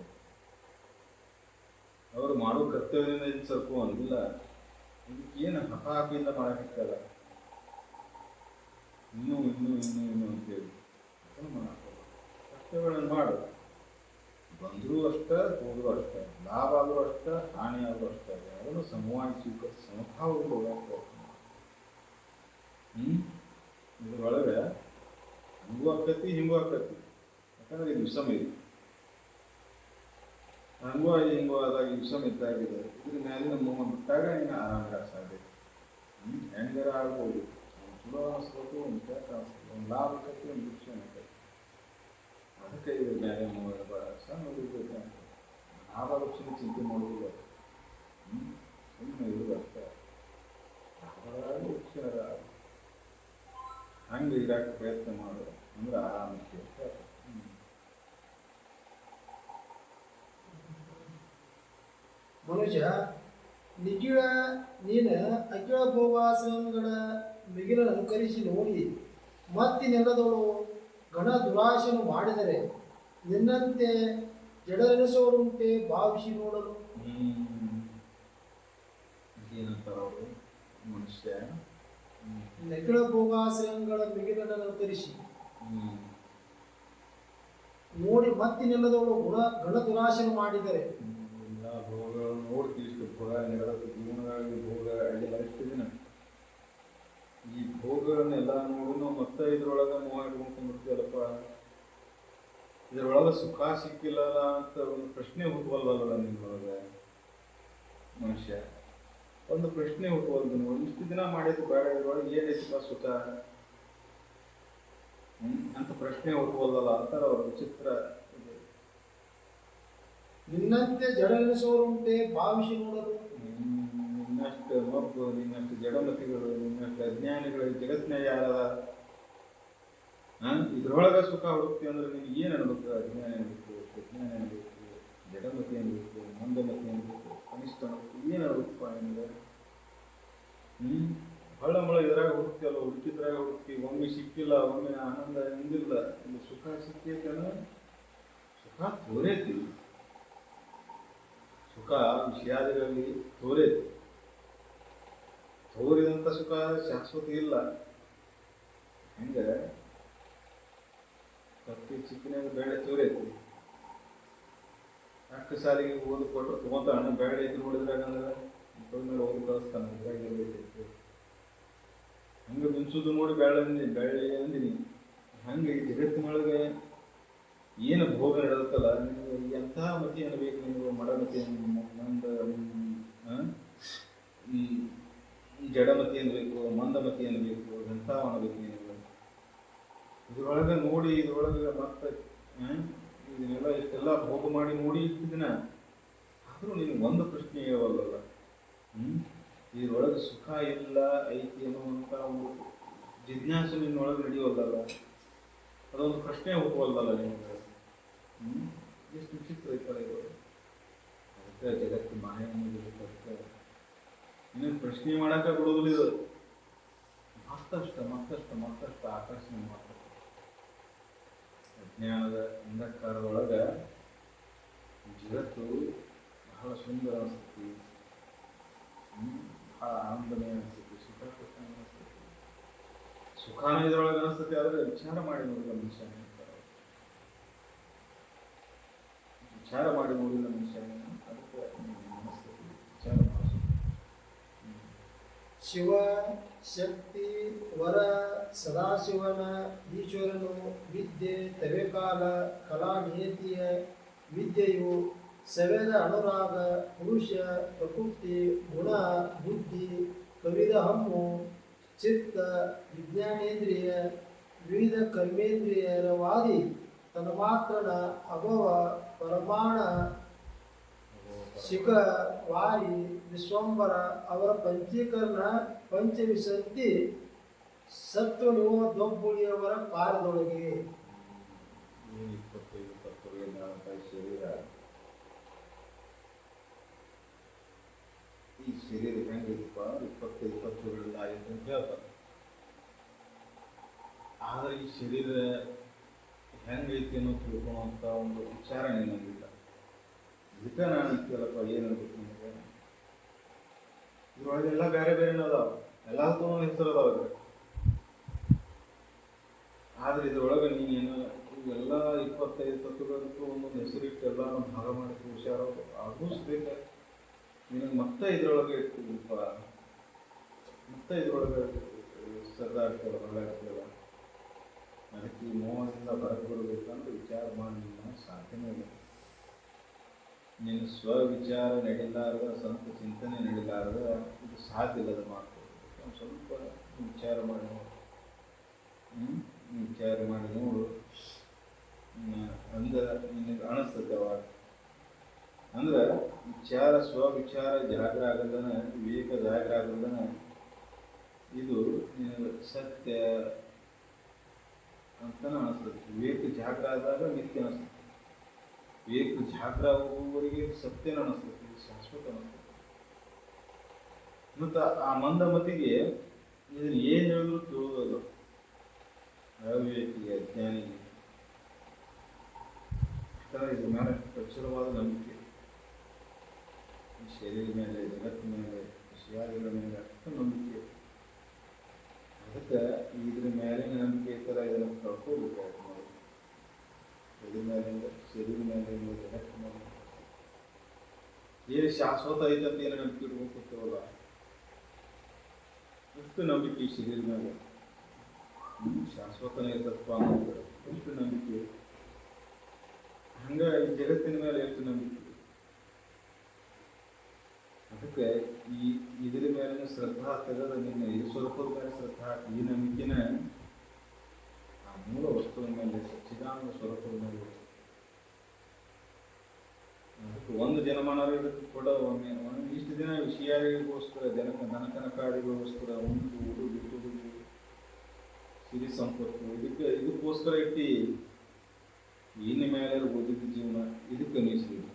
S1: ಅವರು ಮಾಡೋ ಕರ್ತವ್ಯದಿಂದ ಹಿಂದೆ ಸರ್ಕು ಅಂದಿಲ್ಲ. ಇದಕ್ಕೆ ಏನು ಹಠಾಪಿಂದ ಮಾಡಕ್ಕಿಲ್ಲ. ಇನ್ನೂ ಅಂತೇಳಿ ಕರ್ತವ್ಯಗಳನ್ನು ಮಾಡು. ಬಂದರೂ ಅಷ್ಟೇ ಹೋದರೂ ಅಷ್ಟೇ, ಲಾಭ ಆದರೂ ಅಷ್ಟೇ, ಹಾನಿ ಆದರೂ ಅಷ್ಟೇ, ಅದನ್ನು ಸಮವಾಗಿ ಸ್ವೀಕರಿಸಿ ಸಮಭಾವದಿಂದ ಹೋಗಕ್ಕೆ ಇದ್ರೊಳಗೆ ಹಂಗೂ ಆಕತಿ ಹಿಂಗೂ ಆಕತಿ. ಯಾಕಂದ್ರೆ ಇದು ವಿಷಮ ಇದೆ. ಹಂಗೂ ಆಗಿ ಹಿಂಗೂ ಆದಾಗ ವಿಷಮ ಇದ್ದಾಗಿದೆ. ಇದ್ರ ಮ್ಯಾಲಿನ ಮೂವ ಬಿಟ್ಟಾಗ ನೀನು ಆರಾಮಾಗಿ ಸಾಧ್ಯ. ಹೆಂಗಾರ ಆಗ್ಬೋದು. ಒಂದು ಚಲೋ ಅನಿಸ್ಬೇಕು, ಒಂದು ಕೆಟ್ಟ ಅನಿಸ್ಬೇಕು, ಒಂದು ಲಾಭ ಆಕತಿ, ಒಂದು ವಿಷಯ ಆಕತಿ. ಅದಕ್ಕೆ ಇದು ಬೇರೆ ಸಣ್ಣ ಇರಬೇಕು. ಲಾಭ ಲಕ್ಷಣ ಚಿಂತೆ ಮಾಡೋದಿಲ್ಲ. ಸುಮ್ಮನೆ ಇರೋದು ಅಷ್ಟೇ. ಹಂಗೆ ಇರಾಕ ಪ್ರಯತ್ನ ಮಾಡು ಅಂದ್ರೆ ಆರಾಮಕ್ಕೆ.
S2: ಮನುಜ ನಿಖಿಳ ನೀನ ಅಖಿಳ ಭೋಗಾಸನಗಳ ಮಿಗಿಲನ್ನು ಅನುಕರಿಸಿ ನೋಡಿ ಮತ್ತಿನೆಲ್ಲದವಳು ಘನ ದುರಾಶೆಯನ್ನು ಮಾಡಿದರೆ ನಿನ್ನಂತೆ ಜಡರೆನಿಸೋರುಂಟೆ ಭಾವಿಸಿ ನೋಡಲು.
S1: ಏನಂತಾರ ಅವರು ಮನುಷ್ಯ
S2: ನಕಿಳ ಭೋಗಾಶ್ರಯಗಳ ಮಿಗಿಲನ್ನು ಅನುಕರಿಸಿ ನೋಡಿ ಮತ್ತಿನೆಲ್ಲದವಳು ಘನ ದುರಾಶೆಯನ್ನು ಮಾಡಿದರೆ.
S1: ಎಲ್ಲ ಭೋಗಗಳನ್ನು ನೋಡ್ತೀವಿ. ಇಷ್ಟು ಭೋಗ ನಡೆದ ಜೀವನಗಳಲ್ಲಿ ಭೋಗ ಅಡ್ಡಿಲ್ಲ. ಇಷ್ಟು ದಿನ ಈ ಭೋಗಗಳನ್ನೆಲ್ಲ ನೋಡಿ ನಾವು ಮತ್ತೆ ಇದ್ರೊಳಗೆ ಮೋಹ ಇಟ್ಕೊಂಡ್ಬಿಡ್ತೀವಲ್ಲಪ್ಪ. ಇದ್ರೊಳಗೆ ಸುಖ ಸಿಕ್ಕಿಲ್ಲ ಅಂತ ಒಂದು ಪ್ರಶ್ನೆ ಹುಟ್ಟುವಲ್ವಲ್ಲ ನಿಮ್ರೊಳಗೆ. ಮನುಷ್ಯ ಒಂದು ಪ್ರಶ್ನೆ ಹುಟ್ಟುವಲ್ದು. ನೀವು ಇಷ್ಟು ದಿನ ಮಾಡಿದ್ದು ಬೇಡ, ಇದ್ರೊಳಗೆ ಏನೈತಿಪ್ಪ ಸುಖ ಅಂತ ಪ್ರಶ್ನೆ ಹುಟ್ಟುವಲ್ವಲ್ಲ ಅಂತಾರೆ ಅವ್ರ ವಿಚಿತ್ರ.
S2: ನಿನ್ನಂತೆ ಜಡನೆನಿಸೋರುಂಟೆ ಭಾವಿಸಿ ನೋಡಲು.
S1: ನಿನ್ನಷ್ಟು ಮಬ್ಬು, ನಿನ್ನಷ್ಟು ಜಡಮತಿಗಳು, ನಿನ್ನಷ್ಟು ಅಜ್ಞಾನಿಗಳು ಜಗತ್ತಿನಾಗ ಯಾರದ? ಇದ್ರೊಳಗೆ ಸುಖ ಹುಡುಕ್ತಿ ಅಂದ್ರೆ ನಿನಗೆ ಏನು ಅನ್ಬೇಕು? ಅಜ್ಞಾನ ಅನ್ಬೇಕು, ಪ್ರಜ್ಞಾನ ಅನ್ಬೇಕು, ಜಡಮತಿ ಅನ್ಬೇಕು, ಮಂದಮತಿ ಅನ್ಬೇಕು, ಕನಿಷ್ಠ ಅನ್ಬೇಕು, ಏನು ಅನ್ಬೇಕಪ್ಪ ನಿಮ್ಗೆ? ಹೊಳ ಇದ್ರಾಗ ಹುಡುಕ್ತಿಯಲ್ಲ, ಹುಡುಕಿದ್ರಾಗ ಹುಡುಕ್ತಿ. ಒಮ್ಮೆ ಸಿಕ್ಕಿಲ್ಲ, ಒಮ್ಮೆ ಆನಂದ ಎಂದಿಲ್ಲ. ಇಲ್ಲಿ ಸುಖ ಸಿಕ್ಕೈತನ ಸುಖ ತೋರೈತಿ. ಸುಖ ವಿಷಯಾದಿಗಳಲ್ಲಿ ತೋರೈತಿ. ತೋರಿದಂಥ ಸುಖ ಶಾಶ್ವತ ಇಲ್ಲ. ಹೆಂಗೆ ಕತ್ತಿ ಚಿಕ್ಕಿನಾಗ ಬೇಳೆ ತೋರೈತಿ, ಅಕ್ಕ ಸಾಲಿಗೆ ಓದಿ ಕೊಟ್ಟರು ತೊಗೊಂತಾನ, ಬೇಡ ಇದ್ದು ನೋಡಿದ್ರಾಗ ಅಂದ್ರೆ ಮಕ್ಕಳ ಮೇಲೆ ಓದಿ ಕಳಿಸ್ತಾನೆ. ಇದ್ರಾಗ ಹಂಗೆ ಮಿಂಚುದು ನೋಡಿ ಬೇಡ ಅಂದಿನಿ, ಬೆಳ್ಳಿ ಅಂದಿನಿ. ಹಂಗೆ ಈ ಜಗತ್ತಿನೊಳಗೆ ಏನು ಭೋಗ ನಡೆದತ್ತಲ್ಲ, ನಿಮ್ಗೆ ಎಂಥ ಮತಿ ಅನ್ಬೇಕು, ನೀವು ಮಡಮತಿ ಮಂದ ಜಡಮತಿ ಅನ್ಬೇಕು, ಮಂದಮತಿ ಅನ್ಬೇಕು, ಎಂಥ ಅನ್ಬೇಕು ನೀವು. ಇದ್ರೊಳಗೆ ನೋಡಿ, ಇದ್ರೊಳಗೆ ಮತ್ತೆ ಇದನ್ನೆಲ್ಲ ಇಷ್ಟೆಲ್ಲ ಭೋಗ ಮಾಡಿ ನೋಡಿ ಇಟ್ಟಿದ್ದೀನ, ಆದರೂ ನಿನಗೆ ಒಂದು ಪ್ರಶ್ನೆ ಇರವಲ್ಲಲ್ಲ. ಇದ್ರೊಳಗೆ ಸುಖ ಇಲ್ಲ ಐತಿ ಅನ್ನುವಂಥ ಒಂದು ಜಿಜ್ಞಾಸೆ ನಿನ್ನೊಳಗೆ ನಡೆಯೋಲ್ಲಲ್ಲ, ಅದೊಂದು ಪ್ರಶ್ನೆ ಹುಟ್ಟುವಲ್ಲಲ್ಲ ನಿಮಗೆ. ಎಷ್ಟು ವಿಚಿತ್ರ ಐತಲ್ಲ ಇದು. ಅದಕ್ಕೆ ಜಗತ್ತು ಮಾಯ ಅನ್ನೋದಕ್ಕೆ ಇನ್ನೊಂದು ಪ್ರಶ್ನೆ ಮಾಡಕ್ಕೆ ಬಿಡೋದಿಲ್ಲ ಇದು. ಮತ್ತಷ್ಟು ಆಕರ್ಷಣೆ ಮಾಡ್ತಾರೆ. ಅಜ್ಞಾನದ ಅಂಧಕಾರದೊಳಗೆ ಜಗತ್ತು ಬಹಳ ಸುಂದರ ಅನಿಸ್ತೈತಿ, ಬಹಳ ಆನಂದಮಯ ಅನಿಸ್ತೈತಿ, ಸುಖಾನ ಇದ್ರೊಳಗೆ ಅನಿಸ್ತೈತಿ. ಆದರೆ ವಿಚಾರ ಮಾಡಿ ನೋಡಿಲ್ಲ ಮನುಷ್ಯ, ವಿಚಾರ ಮಾಡಿ ನೋಡಿಲ್ಲ ಮನುಷ್ಯ. ಅದಕ್ಕೆ ಅನಿಸ್ತೈತಿ ವಿಚಾರ ಮಾಡಿ.
S2: ಶಿವ ಶಕ್ತಿ ವರ ಸದಾಶಿವನ ಈಶ್ವರನು ವಿದ್ಯೆ ತವೆಕಾಲ ಕಲಾ ನಿಯತಿಯ ವಿದ್ಯೆಯು ಸವೆದ ಅನುರಾಗ ಪುರುಷ ಪ್ರಕೃತಿ ಗುಣ ಬುದ್ಧಿ ಕವಿದ ಹಮ್ಮು ಚಿತ್ತ ವಿಜ್ಞಾನೇಂದ್ರಿಯ ವಿವಿಧ ಕರ್ಮೇಂದ್ರಿಯರವಾದಿ ತನ್ಮಾತ್ರನ ಅಭವ ಪರಮಾಣ ಶಿಖ ವಾರಿ ವಿಶ್ವಂಬರ ಅವರ ಪಂಚೀಕರಣ ಪಂಚವಿಶಕ್ತಿ ಸತ್ವ ನಿವೊಬ್ಬುಳಿಯವರ ಕಾರ್ಯದೊಳಗೆ.
S1: 25 ತತ್ವಗಳ ಶರೀರ, ಈ ಶರೀರ ಹೆಂಗಿದಪ್ಪ 25 ತತ್ವಗಳಿಂದ ಆಯ್ತು ಅಂತ ಹೇಳ್ತಾರೆ. ಆದರೆ ಈ ಶರೀರ ಹೆಂಗೈತಿ ಅನ್ನೋ ತಿಳ್ಕೊಳ್ಳುವಂಥ ಒಂದು ವಿಚಾರಣೆ ನಮಗಿಲ್ಲ. ಇದಕ್ಕೆ ನಾನು ಇತ್ತಲ್ಲಪ್ಪ ಏನು ಹೇಳ್ಬೇಕು ನಿಮಗೆ. ಇದ್ರೊಳಗೆಲ್ಲ ಬೇರೆ ಬೇರೆನೇ ಅದಾವ, ಎಲ್ಲದಕ್ಕೂ ಒಂದು ಹೆಸರು ಅದಾವ. ಆದ್ರೆ ಇದ್ರೊಳಗೆ ನೀನೇನು ಇವೆಲ್ಲ 25 ತತ್ವಗಳಕ್ಕೂ ಒಂದೊಂದು ಹೆಸರಿಟ್ಟು ಎಲ್ಲ ಭಾಗ ಮಾಡಿದ್ರು ಹುಷಾರು ಆಗೋಸ್ಬೇಕ. ನಿನಗೆ ಮತ್ತೆ ಇದ್ರೊಳಗೆ ಇರ್ತಿದ್ದಪ್ಪ, ಮತ್ತೆ ಇದ್ರೊಳಗೆ ಸರಿದಾಡ್ತಲ್ಲ, ಹೊರಗಾಡ್ತಲ್ಲ. ಅದಕ್ಕೆ ಈ ಮೋಹದಿಂದ ಹೊರಗೆ ಬರಬೇಕಂದ್ರೆ ವಿಚಾರ ಮಾಡಿ ನಿಮ್ಮ ಸಾಧ್ಯನೇ ಇಲ್ಲ. ನಿನ್ನ ಸ್ವವಿಚಾರ ನಡಿಲಾರದ, ಸ್ವಂತ ಚಿಂತನೆ ನಡಿಲಾರದ ಇದು ಸಾಧ್ಯ ಇಲ್ಲದ ಮಾತು. ಒಂದು ಸ್ವಲ್ಪ ವಿಚಾರ ಮಾಡಿ ನೋಡು, ವಿಚಾರ ಮಾಡಿ ನೋಡು. ಅಂದ್ರೆ ನಿನಗೆ ಅನಿಸ್ತದೆ ಅವಾಗ. ಅಂದ್ರೆ ವಿಚಾರ ಸ್ವವಿಚಾರ ಜಾಗ್ರ ಆಗಲ್ಲನ, ವಿವೇಕ ಜಾಗ್ರ ಆಗಲ್ಲನ ಇದು ನಿನಗೆ ಸತ್ಯ ಅಂತಾನೆ ಅನಿಸ್ತದೆ. ವಿವೇಕ ಜಾಗ್ರ ಆದಾಗ ಮಿಥ್ಯ ಅನಿಸ್ತದೆ, ವಿವೇಕ ಜಾಗ್ರ ಆಗುವವರೆಗೆ ಸತ್ಯನ ಅನಿಸ್ತದೆ, ಶಾಶ್ವತ ಅನಿಸ್ತದೆ. ಮತ್ತು ಆ ಮಂದಮತಿಗೆ ಇದನ್ನು ಏನು ಹೇಳಿದ್ರು ತಿಳಿಯೋದು, ಅವಿವೇಕಿಗೆ ಅಜ್ಞಾನಿಗೆ. ಇದ್ರ ಮೇಲೆ ಪ್ರಚುರವಾದ ನಂಬಿಕೆ, ಈ ಶರೀರ ಮೇಲೆ, ಜಗತ್ತಿನ ಮೇಲೆ, ವಿಷಯಗಳ ಮೇಲೆ ಅಷ್ಟು ನಂಬಿಕೆ. ಅದಕ್ಕೆ ಇದ್ರ ಮೇಲಿನ ನಂಬಿಕೆ ಈ ಥರ ಇದನ್ನು ಕಳ್ಕೋಬೇಕಾಯ್ತು ನೋಡಿ. ಶರೀರ ಮೇಲೆ ಜಗತ್ತಿನ ಮೇಲೆ ಏನು ಶಾಶ್ವತ ಐತಂತ ಏನು ನಂಬಿಕೆ ಇಟ್ಕೊಳ್ತಿವಲ್ಲ, ಎಷ್ಟು ನಂಬಿಕೆ ಈ ಶರೀರ ಮೇಲೆ. ಶಾಶ್ವತನೇ ಇರ್ತಪ್ಪ ಅನ್ನೋದು ಎಷ್ಟು ನಂಬಿಕೆ. ಹಂಗೆ ಈ ಜಗತ್ತಿನ ಮೇಲೆ ಎಷ್ಟು ನಂಬಿಕೆ. ಅದಕ್ಕೆ ಇದ್ರ ಮೇಲೆ ಶ್ರದ್ಧಾ ತೆಗೆದ ನಿನ್ನ ಈ ಸ್ವರೂಪದ ಮೇಲೆ ಶ್ರದ್ಧಾ, ಈ ನಂಬಿಕೆನ ಆ ಮೂಲ ವಸ್ತುವಿನ ಮೇಲೆ, ಸಚ್ಚಿದಾನಂದ ಸ್ವರೂಪದ ಮೇಲೆ. ಅದಕ್ಕೆ ಒಂದು ಜನಮಾನ ಇದಕ್ಕೆ ಕೂಡ ಇಷ್ಟು ದಿನ ವಿಷಯಗಳಿಗೋಸ್ಕರ, ದನಕನಕಾಡಿಗಳಿಗೋಸ್ಕರ ಉಂಟು ಉಡು ಬಿಟ್ಟು ಸಿರಿ ಸಂಪತ್ತು ಇದಕ್ಕೋಸ್ಕರ ಇಟ್ಟು ಇನ್ನು ಮೇಲೆ ಓದಿದ ಜೀವನ ಇದಕ್ಕೆ ಮೀಸಲಿದೆ.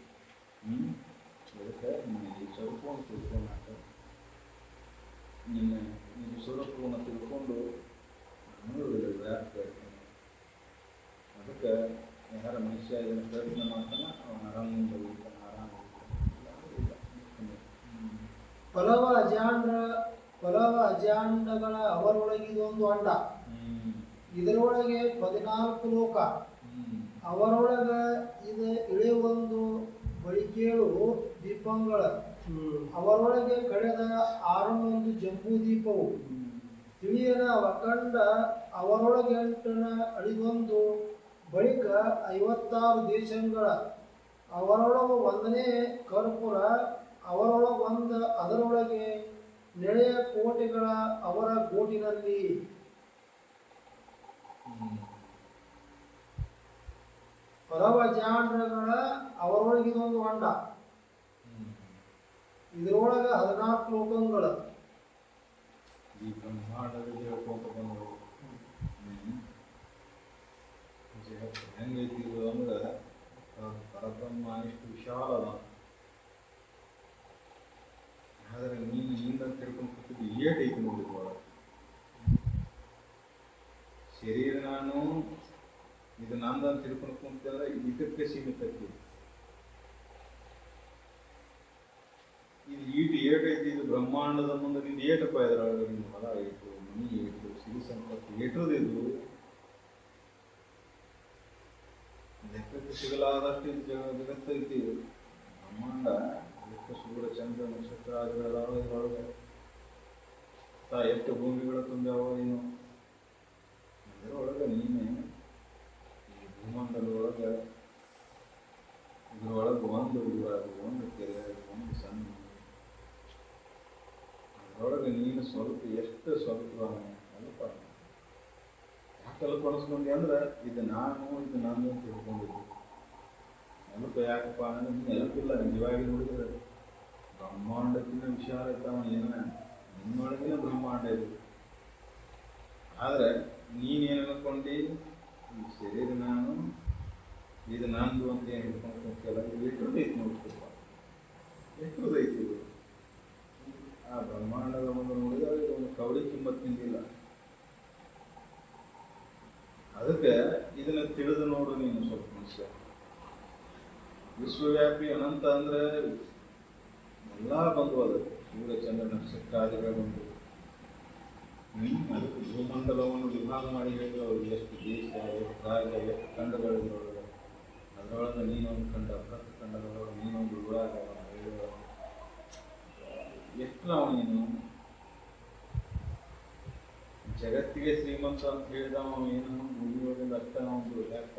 S1: ಅದಕ್ಕೆ ನಿನ್ನ ಈ ಸ್ವರೂಪವನ್ನು ತಿಳ್ಕೊಂಡು, ನಿನ್ನ ಸ್ವರೂಪವನ್ನು ತಿಳ್ಕೊಂಡು ಅದಕ್ಕೆ ಯಾರ ಮನುಷ್ಯ ಇದನ್ನು ಪ್ರಯತ್ನ ಮಾಡ್ತಾನೆ ಅವನು ಆರಾಮಿಂದ ಉಳಿತಾನೆ,
S2: ಫಲವ ಅಜಾಂಡಗಳ ಅವರೊಳಗಿದೊಂದು ಅಂಡ, ಇದರೊಳಗೆ 14 ಲೋಕ, ಅವರೊಳಗ ಇದು ಇಳೆಯೊಂದು ಬಳಿಕೇಳು ದೀಪಂಗಳ ಅವರೊಳಗೆ ಕಳೆದ 611 ಜಂಬೂ ದೀಪವು ತಿಳಿಯನ ಅಖಂಡ ಅವರೊಳಗೆ 8ನ ಅಳಿದೊಂದು ಬಳಿಕ 56 ದೇಶಗಳ ಅವರೊಳಗ 1ನೇ ಕರ್ಪೂರ ಅವರೊಳಗೊಂದು ಅದರೊಳಗೆ ನೆಳೆಯ ಕೋಟೆಗಳ ಅವರ ಗೋಟಿನಲ್ಲಿ ಪರವಜಾಂಡ್ರಗಳ ಅವರೊಳಗಿದೊಂದು ಹೊಂಡ ಇದರೊಳಗ 14 ಲೋಕಗಳ
S1: ಈ ಬ್ರಹ್ಮಾಂಡದ ಹೇಳ್ಕೊಂತ ಬಂದವು ಹೆಂಗೈತಿ ಇದು ಅಂದ್ರೆ ಪರಬ್ರಹ್ಮ ಎಷ್ಟು ವಿಶಾಲ ಅದ. ಆದರೆ ನೀನು ಹಿಂದೆ ತಿಳ್ಕೊಂಡು ಕೂತಿದ್ದು ಏಟೈತಿ ನೋಡಿದ್ ಒಳಗೆ ಶರೀರ ನಾನು ಇದು ನಂದಂತ ತಿಳ್ಕೊಂಡು ಕುಂತಂದ್ರೆ ಇದಕ್ಕೆ ಸೀಮಿತ ಐತಿ. ಇದು ಏಟೈತಿ ಇದು ಬ್ರಹ್ಮಾಂಡದ ಮುಂದೆ ನಿಂದು ಏಟಪ್ಪ ಇದ್ರೊಳಗೆ ನಿನ್ನ ಹೊಲ ಏಟು ಮನಿ ಏಟು ಸಿರಿ ಸಂಪತ್ತು ಏಟದು ಇದು ಲೆಕ್ಕಕ್ಕೆ ಸಿಗಲಾದಷ್ಟು ಇದು ಜಗತ್ತೈತಿ. ಬ್ರಹ್ಮಾಂಡ ಲೆಕ್ಕ ಸೂರ್ಯ ಚಂದ್ರ ನಕ್ಷತ್ರಾದಿಗಳದಾವ ಇದ್ರೊಳಗೆ ಎಷ್ಟು ಭೂಮಿಗಳು ತುಂಬ್ಯಾವ ನೀನು ಇದರೊಳಗೆ ನೀನೆ ಈ ಭೂಮಂಡಲದೊಳಗೆ ಇದ್ರೊಳಗೆ ಒಂದು ಊರಾಗ ಒಂದು ಕೆರೆ ಒಂದು ಸಣ್ಣ ಅದರೊಳಗೆ ನೀನು ಸ್ವಲ್ಪ ಎಷ್ಟು ಸ್ವಲ್ಪ ಅಲ್ಪ ಯಾಕೆ ಅಲ್ಪ ಅನಿಸ್ಕೊಂಡಿ ಅಂದ್ರೆ ಇದು ನಾನು ಇದು ನಾನು ಅಂತ ತಿಳ್ಕೊಂಡಿದ್ದು ಅಲ್ಪ ಯಾಕಪ್ಪ ಅಂದ್ರೆ ನೀನು ಅಲ್ಪಿಲ್ಲ ನಿಜವಾಗಿ ನೋಡಿದ್ರೆ ಬ್ರಹ್ಮಾಂಡಕ್ಕಿಂತ ವಿಚಾರ ಇರ್ತಾವ ಏನ ನಿನ್ನೊಳಗಿನ ಬ್ರಹ್ಮಾಂಡ ಇದು. ಆದರೆ ನೀನೇನು ಅನ್ಕೊಂಡು ಈ ಶರೀರ ನಾನು ಇದು ನಂದು ಅಂತ ಏನು ಹಿಡ್ಕೊಂಡು ಹೋಗ್ತಿಲ್ಲ ಎಷ್ಟುದೈತಿ ನೋಡ್ತಿಪ್ಪ ಎಷ್ಟುದೈತಿ ಇದು ಆ ಬ್ರಹ್ಮಾಂಡದ ಒಂದು ನೋಡಿದಾಗ ಇದು ಒಂದು ಕವಡಿ ಕಿಮ್ಮತ್ತು ನಿಂದಿಲ್ಲ. ಅದಕ್ಕೆ ಇದನ್ನ ತಿಳಿದು ನೋಡು ನೀನು ಸ್ವಲ್ಪ ಮನುಷ್ಯ. ವಿಶ್ವವ್ಯಾಪಿ ಅನಂತ ಅಂದ್ರೆ ಎಲ್ಲ ಬಂದು ಅದು ಸೂರ್ಯ ಚಂದ್ರ ನಕ್ಷತ್ರಾದಿಗಳು ಬಂದು ಅದಕ್ಕೆ ಭೂಮಂಡಲವನ್ನು ವಿಭಾಗ ಮಾಡಿ ಹೇಳಿದ್ರು ಅವ್ರು ಎಷ್ಟು ದೇಶ ಎಷ್ಟು ರಾಜ್ಯ ಎಷ್ಟು ಖಂಡಗಳಿದ್ರೊಳಗೆ ಅದರೊಳಗೆ ನೀನೊಂದು ಖಂಡ 10 ಖಂಡದೊಳಗೆ ನೀನೊಂದು ಊರಾಗ ಎಷ್ಟು ನಾವು ನೀನು ಜಗತ್ತಿಗೆ ಶ್ರೀಮಂತ ಅಂತ ಹೇಳಿದವ ಏನು ಭೂಮಿಯೊಳಗಿಂದ ಅಷ್ಟ ಒಂದು ಲೆಕ್ಕ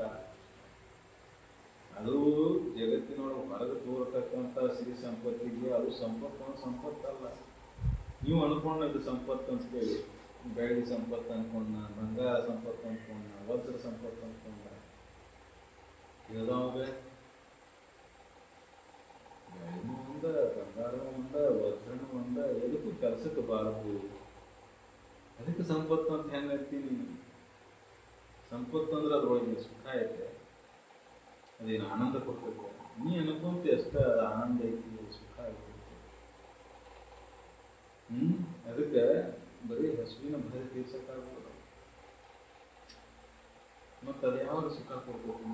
S1: ಅದು ಜಗತ್ತಿನೊಳಗೆ ಹೊರಗೆ ತೋರತಕ್ಕಂಥ ಸಿರಿ ಸಂಪತ್ತಿಗೆ ಅದು ಸಂಪತ್ತಲ್ಲ. ನೀವು ಅನ್ಕೊಂಡದ್ದು ಸಂಪತ್ತು ಅಂತ ಹೇಳಿ ಬೆಳ್ಳಿ ಸಂಪತ್ತು ಅನ್ಕೊಂಡ ಬಂಗಾರ ಸಂಪತ್ತು ಅನ್ಕೊಂಡ ವಜ್ರ ಸಂಪತ್ತು ಅನ್ಕೊಂಡ ಇಳಿದವಾಗ ಬೆಳ್ಳಿನೂ ಒಂದ ಬಂಗಾರನೂ ಒಂದ ವಜ್ರನೂ ಒಂದ ಎದಕ್ಕೂ ಕೆಲಸಕ್ಕೆ ಬಾರದು. ಅದಕ್ಕೆ ಸಂಪತ್ತು ಅಂತ ಹೆಂಗೆ ಹೇಳ್ತೀನಿ ಸಂಪತ್ತು ಅಂದ್ರೆ ಅದ್ರೊಳಗೆ ಸುಖ ಐತೆ ಅದೇನು ಆನಂದ ಕೊಡ್ತೈತೆ ನೀ ಅನ್ಕೊಂತಿ ಅಷ್ಟ ಆನಂದ ಐತಿ ಸುಖ ಐತಿ. ಅದಕ್ಕೆ ಬರೀ ಹಸುವಿನ ಭಯ ತೀರ್ಸಕ್ಕಾಗ್ಬೋದು ಮತ್ತು ಅದು ಯಾವಾಗ ಸುಖ ಕೊಡ್ಬೇಕು.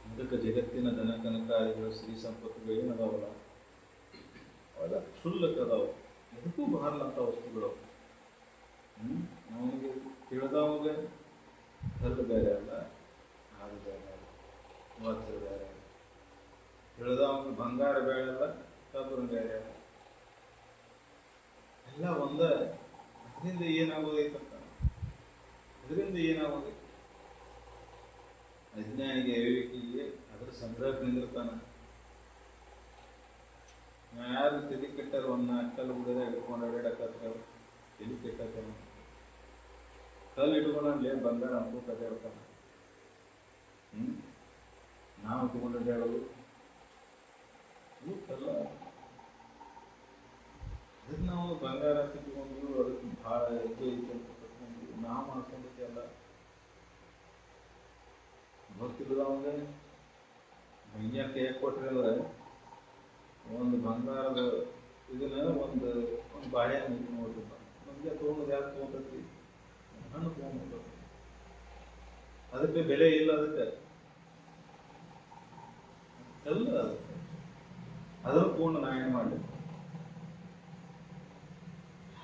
S1: ಅದಕ್ಕೆ ಜಗತ್ತಿನ ದನ ಕನಕಾದಿಗಳು ಸಿರಿ ಸಂಪತ್ತುಗಳು ಏನದಾವಲ್ಲ ಅವೆಲ್ಲ ಕ್ಷುಲ್ಲಕದಾವು ಎದಕ್ಕೂ ಬರಲ್ಲಂಥ ವಸ್ತುಗಳು. ಅವನಿಗೆ ತಿಳಿದವಾಗ ಕಲ್ಲು ಬೇರೆ ಅಲ್ಲ ಹಾಲು ಬೇರೆ ಅಲ್ಲ ವಜ್ರ ಬೇರೆ ಅಲ್ಲ ತಿಳಿದವಾಗ ಬಂಗಾರ ಬೇರೆ ಅಲ್ಲ ಕಬ್ಬರು ಬೇರೆ ಅಲ್ಲ ಎಲ್ಲ ಒಂದ. ಅದರಿಂದ ಏನಾಗೋದೈತಂತ ಅದರಿಂದ ಏನಾಗೋದೈತೆ ಅಜ್ಞಾನಿಗೆ ಹೇಳಿಕೆಗೆ ಅದರ ಸಂಗ್ರಹಕ್ಕೆ ನಿಂದಿರ್ತಾನ. ಯಾರು ತಲೆ ಕೆಟ್ಟರು ಒಂದು ಕಲ್ಲು ಹುಡುಗ ಇಟ್ಕೊಂಡು ಅಡ್ಯಾಡಕತ್ರ ತಲೆ ಕೆಟ್ಟತ್ತ ಕಲ್ಲು ಇಟ್ಕೊಂಡಲ್ಲಿ ಬಂಗಾರ ಅನ್ಕೋತ ಅಡ್ಯಾಡ್ತಾನ. ನಾವು ಇಟ್ಕೊಂಡು ಅಡ್ಯಾಡೋದು ಕಲ್ಲ ಅದಕ್ಕೆ ನಾವು ಬಂಗಾರ ಕಿತ್ಕೊಂಡು ಅದಕ್ಕೆ ಭಾಳ ಹೆಚ್ಚು ಐತೆ ಅಂತ ಕಟ್ಕೊಂಡು ನಾವು ಮಾಡ್ಕೊಂಡಿದ್ದೆ ಅಲ್ಲ ಗೊತ್ತಿಲ್ಲ. ಅವಾಗ ಮೈನ್ಯಾಗ ಕೈ ಕೊಟ್ರಿ ಅಂದ್ರೆ ಒಂದು ಬಂಗಾರದ ಇದನ್ನ ಒಂದು ಬಾಳೆಹಣ್ಣು ಇಟ್ಟು ನೋಡ್ರಿ ನಮಗೆ ತೊಗೊಂಡು ಯಾಕೆ ತೊಗೊಂಡೈತಿ ಹಣ್ಣು ತೊಗೊಂಡು ಅದಕ್ಕೆ ಬೆಲೆ ಇಲ್ಲ. ಅದಕ್ಕೆ ಎಲ್ಲ ಅದಕ್ಕೆ ಅದನ್ನು ತೊಗೊಂಡು ನಾ ಏನು ಮಾಡಲಿ.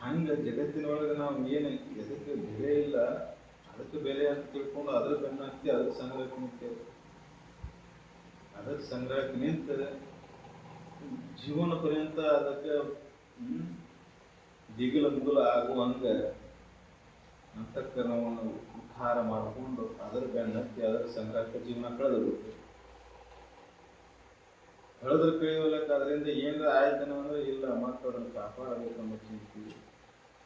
S1: ಹಂಗೆ ಜಗತ್ತಿನೊಳಗೆ ನಾವು ಏನು ಎದಕ್ಕೆ ಬೆಲೆ ಇಲ್ಲ ಅದಕ್ಕೆ ಬೆಲೆ ಅಂತ ತಿಳ್ಕೊಂಡು ಅದ್ರ ಬೆನ್ನ ಹತ್ತಿ ಅದಕ್ಕೆ ಸಂಗ್ರಹಿಸ್ತೇವೆ. ಅದರ ಸಂಗ್ರಹಕ್ಕೆ ನಿಂತ ಜೀವನ ಪರ್ಯಂತ ಅದಕ್ಕೆ ದಿಗಿಲ ಮುಗುಲ ಆಗುವಂಗ ಅಂತಃಕರಣವನ್ನು ಉದ್ಧಾರ ಮಾಡಿಕೊಂಡು ಅದರ ಬೆನ್ನತ್ತಿ ಅದರ ಸಂಗ್ರಹಕ್ಕೆ ಜೀವನ ಕಳೆದೋಗುತ್ತೆ. ಕಳೆದ್ರೆ ಕಳೆಯೋಲಕ್ಕೆ ಅದರಿಂದ ಏನಾರ ಆಯ್ತಾನ ಅಂದ್ರೆ ಇಲ್ಲ ಮತ್ತೆ ಅದನ್ನು ಕಾಪಾಡಬೇಕಂತ ಚಿಂತೀವಿ.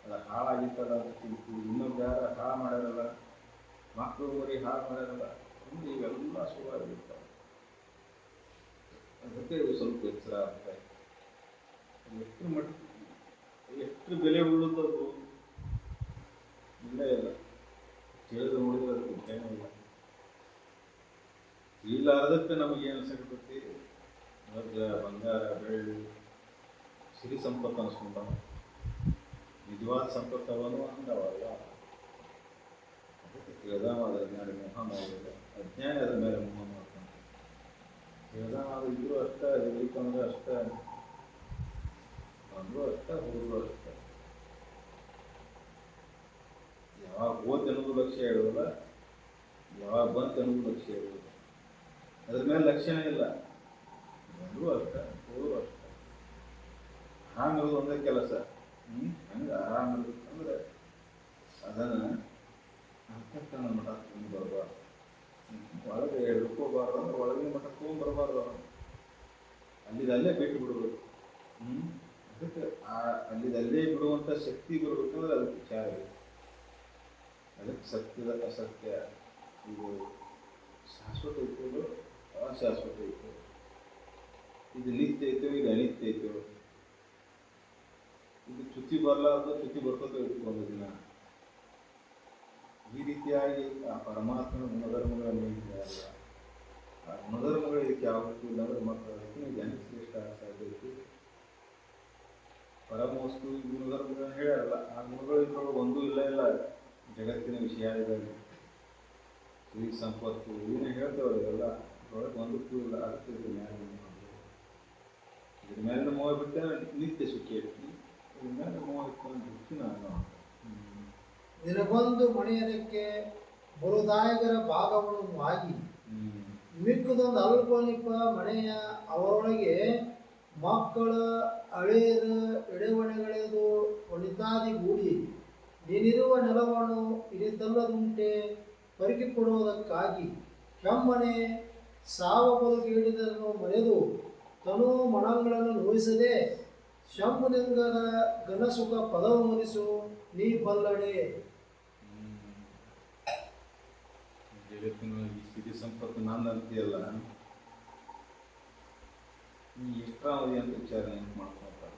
S1: ಅದು ಹಾಳಾಗಿತ್ತಲ್ಲ ಅಂತ ಚಿಂತೀವಿ. ಇನ್ನೊಂದು ಯಾರ ಹಾಳು ಮಾಡ್ಯಾರಲ್ಲ, ಮಕ್ಕಳು ಮರಿ ಹಾಳು ಮಾಡ್ಯಾರಲ್ಲ, ಮುಂದೆ ಇವೆಲ್ಲ ಸುಳ್ಳಾಗಿರ್ತಾವೆ. ಅದಕ್ಕೆ ಇವು ಸ್ವಲ್ಪ ಎಚ್ಚರ ಆಗ್ತಾಯಿದೆ. ಎಷ್ಟು ಬೆಲೆ ಉಳ್ಳುತ್ತದು ಇಲ್ಲ ಇಲ್ಲ ತಿಳಿದು ನೋಡಿದ್ರೆ ಅದಕ್ಕೆ ಬೆಲೆ ಇಲ್ಲ. ಇಲ್ಲಾರದಕ್ಕೆ ನಮಗೇನು ಸಿಗ್ತೈತಿ? ವಜ್ರ, ಬಂಗಾರ, ಬೆಳ್ಳಿ, ಸಿರಿ ಸಂಪತ್ತು ಅನ್ಸ್ಕೊಂಡವ. ನಿಜವಾದ ಸಂಪತ್ತು ಅವನು ಅಂದವಲ್ಲ. ಅದಕ್ಕೆ ತಿಳಿದಾವ ಅದರ ಮೇಲೆ ಮೋಹ ಮಾಡಿಲ್ಲ, ಅಜ್ಞಾನ ಅದರ ಮೇಲೆ ಮೋಹ ಮಾಡ್ತಾನೆ. ತಿಳಿದಾವ ಇದ್ರು ಅಷ್ಟ, ಇರ್ಲಿಕ್ಕಂದ್ರೆ ಅಷ್ಟ, ಬಂದ್ರು ಅಷ್ಟ, ಹೋದ್ರು ಅಷ್ಟ. ಯಾವಾಗ ಹೋದ್ ಅನ್ನೋದು ಲಕ್ಷ್ಯ ಇರೋಲ್ಲ, ಯಾವಾಗ ಬಂತು ಅನ್ನೋದು ಲಕ್ಷ್ಯ ಇರೋಲ್ಲ. ಅದ್ರ ಮೇಲೆ ಲಕ್ಷ್ಯನೇ ಇಲ್ಲ. ಬಂದ್ರು ಅಷ್ಟ, ಹೋದ್ರು ಅಷ್ಟ. ಆರಾಮಿರೋದು ಒಂದೇ ಕೆಲಸ. ಹಂಗೆ ಆರಾಮಿರ್ಬೇಕಂದ್ರೆ ಅದನ್ನು ಅಂತಕ್ಕನ ಮಠ ತುಂಬ ಬರಬಾರ್ದು. ಒಳಗೆ ಹಿಡ್ಕೋಬಾರ್ದು ಅಂದ್ರೆ ಒಳಗಿನ ಮಠ ತೊಗೊಂಬರಬಾರ್ದು. ಅಲ್ಲಿದಲ್ಲೇ ಬಿಟ್ಟು ಬಿಡಬೇಕು. ಅದಕ್ಕೆ ಅಲ್ಲಿದಲ್ಲೇ ಬಿಡುವಂಥ ಶಕ್ತಿ ಬರಬೇಕಂದ್ರೆ ಅದಕ್ಕೆ ವಿಚಾರ ಇದೆ. ಅದಕ್ಕೆ ಸತ್ಯದ ಅಸತ್ಯ ಇದು ಶಾಶ್ವತ ಐತೋ ಅಶಾಶ್ವತ ಐತೋ, ಇದು ನಿತ್ಯ ಐತೋ ಇದು ಅನಿತ್ಯ ಐತೋ, ಇದು ಚ್ಯುತಿ ಬರಲಾರ್ದು ಚ್ಯುತಿ ಬರ್ತದೆ ಇತ್ತು ಒಂದು ದಿನ. ಈ ರೀತಿಯಾಗಿ ಆ ಪರಮಾತ್ಮನ ಗುಣಧರ್ಮಗಳನ್ನು ಅಲ್ಲ, ಆ ಗುಣಧರ್ಮಗಳು ಇದಕ್ಕೆ ಯಾವತ್ತೂ ಇಲ್ಲಾಂದ್ರೆ ಮಕ್ಕಳು ಅದಕ್ಕೆ ಜನಕ್ಕೆ ಶ್ರೇಷ್ಠ ಸಾಧ್ಯ ಐತಿ. ಪರಮವಸ್ತು ಗುಣಧರ್ಮಗಳನ್ನು ಹೇಳಲ್ಲ, ಆ ಗುಣಗಳು ಇದ್ರೊಳಗೆ ಒಂದೂ ಇಲ್ಲ ಇಲ್ಲ. ಜಗತ್ತಿನ ವಿಷಯ ಇದ್ದಲ್ಲಿ ಈ ಸಂಪತ್ತು ಏನು ಹೇಳ್ತೇವಲ್ಲ ಅದ್ರೊಳಗೆ ಒಂದಕ್ಕೂ ಇಲ್ಲ. ಅದಕ್ಕೆ ಇದ್ರ ಮೇಲೆ ಮೋಹ ಬಿಟ್ಟರೆ ನಿತ್ಯ ಸುಖಿ ಐತಿ. ಇದ್ರ ಮೇಲೆ ಮೋಹ ಇಟ್ಟು ದುಃಖಿ ನಾನು.
S2: ನಿನಗೊಂದು ಮನೆಯದಕ್ಕೆ ಬರುದಾಯಕರ ಭಾಗವನ್ನು ಆಗಿ ಮಿಕ್ಕದೊಂದು ಅಲ್ಪನಿಪ ಮನೆಯ ಅವರೊಳಗೆ ಮಕ್ಕಳ ಹಳೆಯದ ಎಡೆವಣೆಗಳೆದು ಒಣಿತಾದಿ ಗೂಡಿ ನೀನಿರುವ ನೆಲವನ್ನು ಇನಿತಲ್ಲದುಂಟೆ ಪರಿಕಿ ಕೊಡುವುದಕ್ಕಾಗಿ ಕೆಮ್ಮನೆ ಸಾವ ಬದುಕಿಡಿದನ್ನು ಮರೆದು ತನು ಮನಗಳನ್ನು ನೋಯಿಸದೆ ಶಂಭುಲಿಂಗದ ಘನಸುಖ ಪದವು ಮುರಿಸು ನೀ ಬಲ್ಲಡೆ.
S1: ಜಗತ್ತಿನ ಈ ಸಿರಿ ಸಂಪತ್ತು ನಾನು ಅಂತೀಯಲ್ಲ, ನೀ ಎಷ್ಟಾವಧಿ ಅಂತ ವಿಚಾರ ನೆನಪು ಮಾಡ್ಕೊಳ್ತಾರೆ.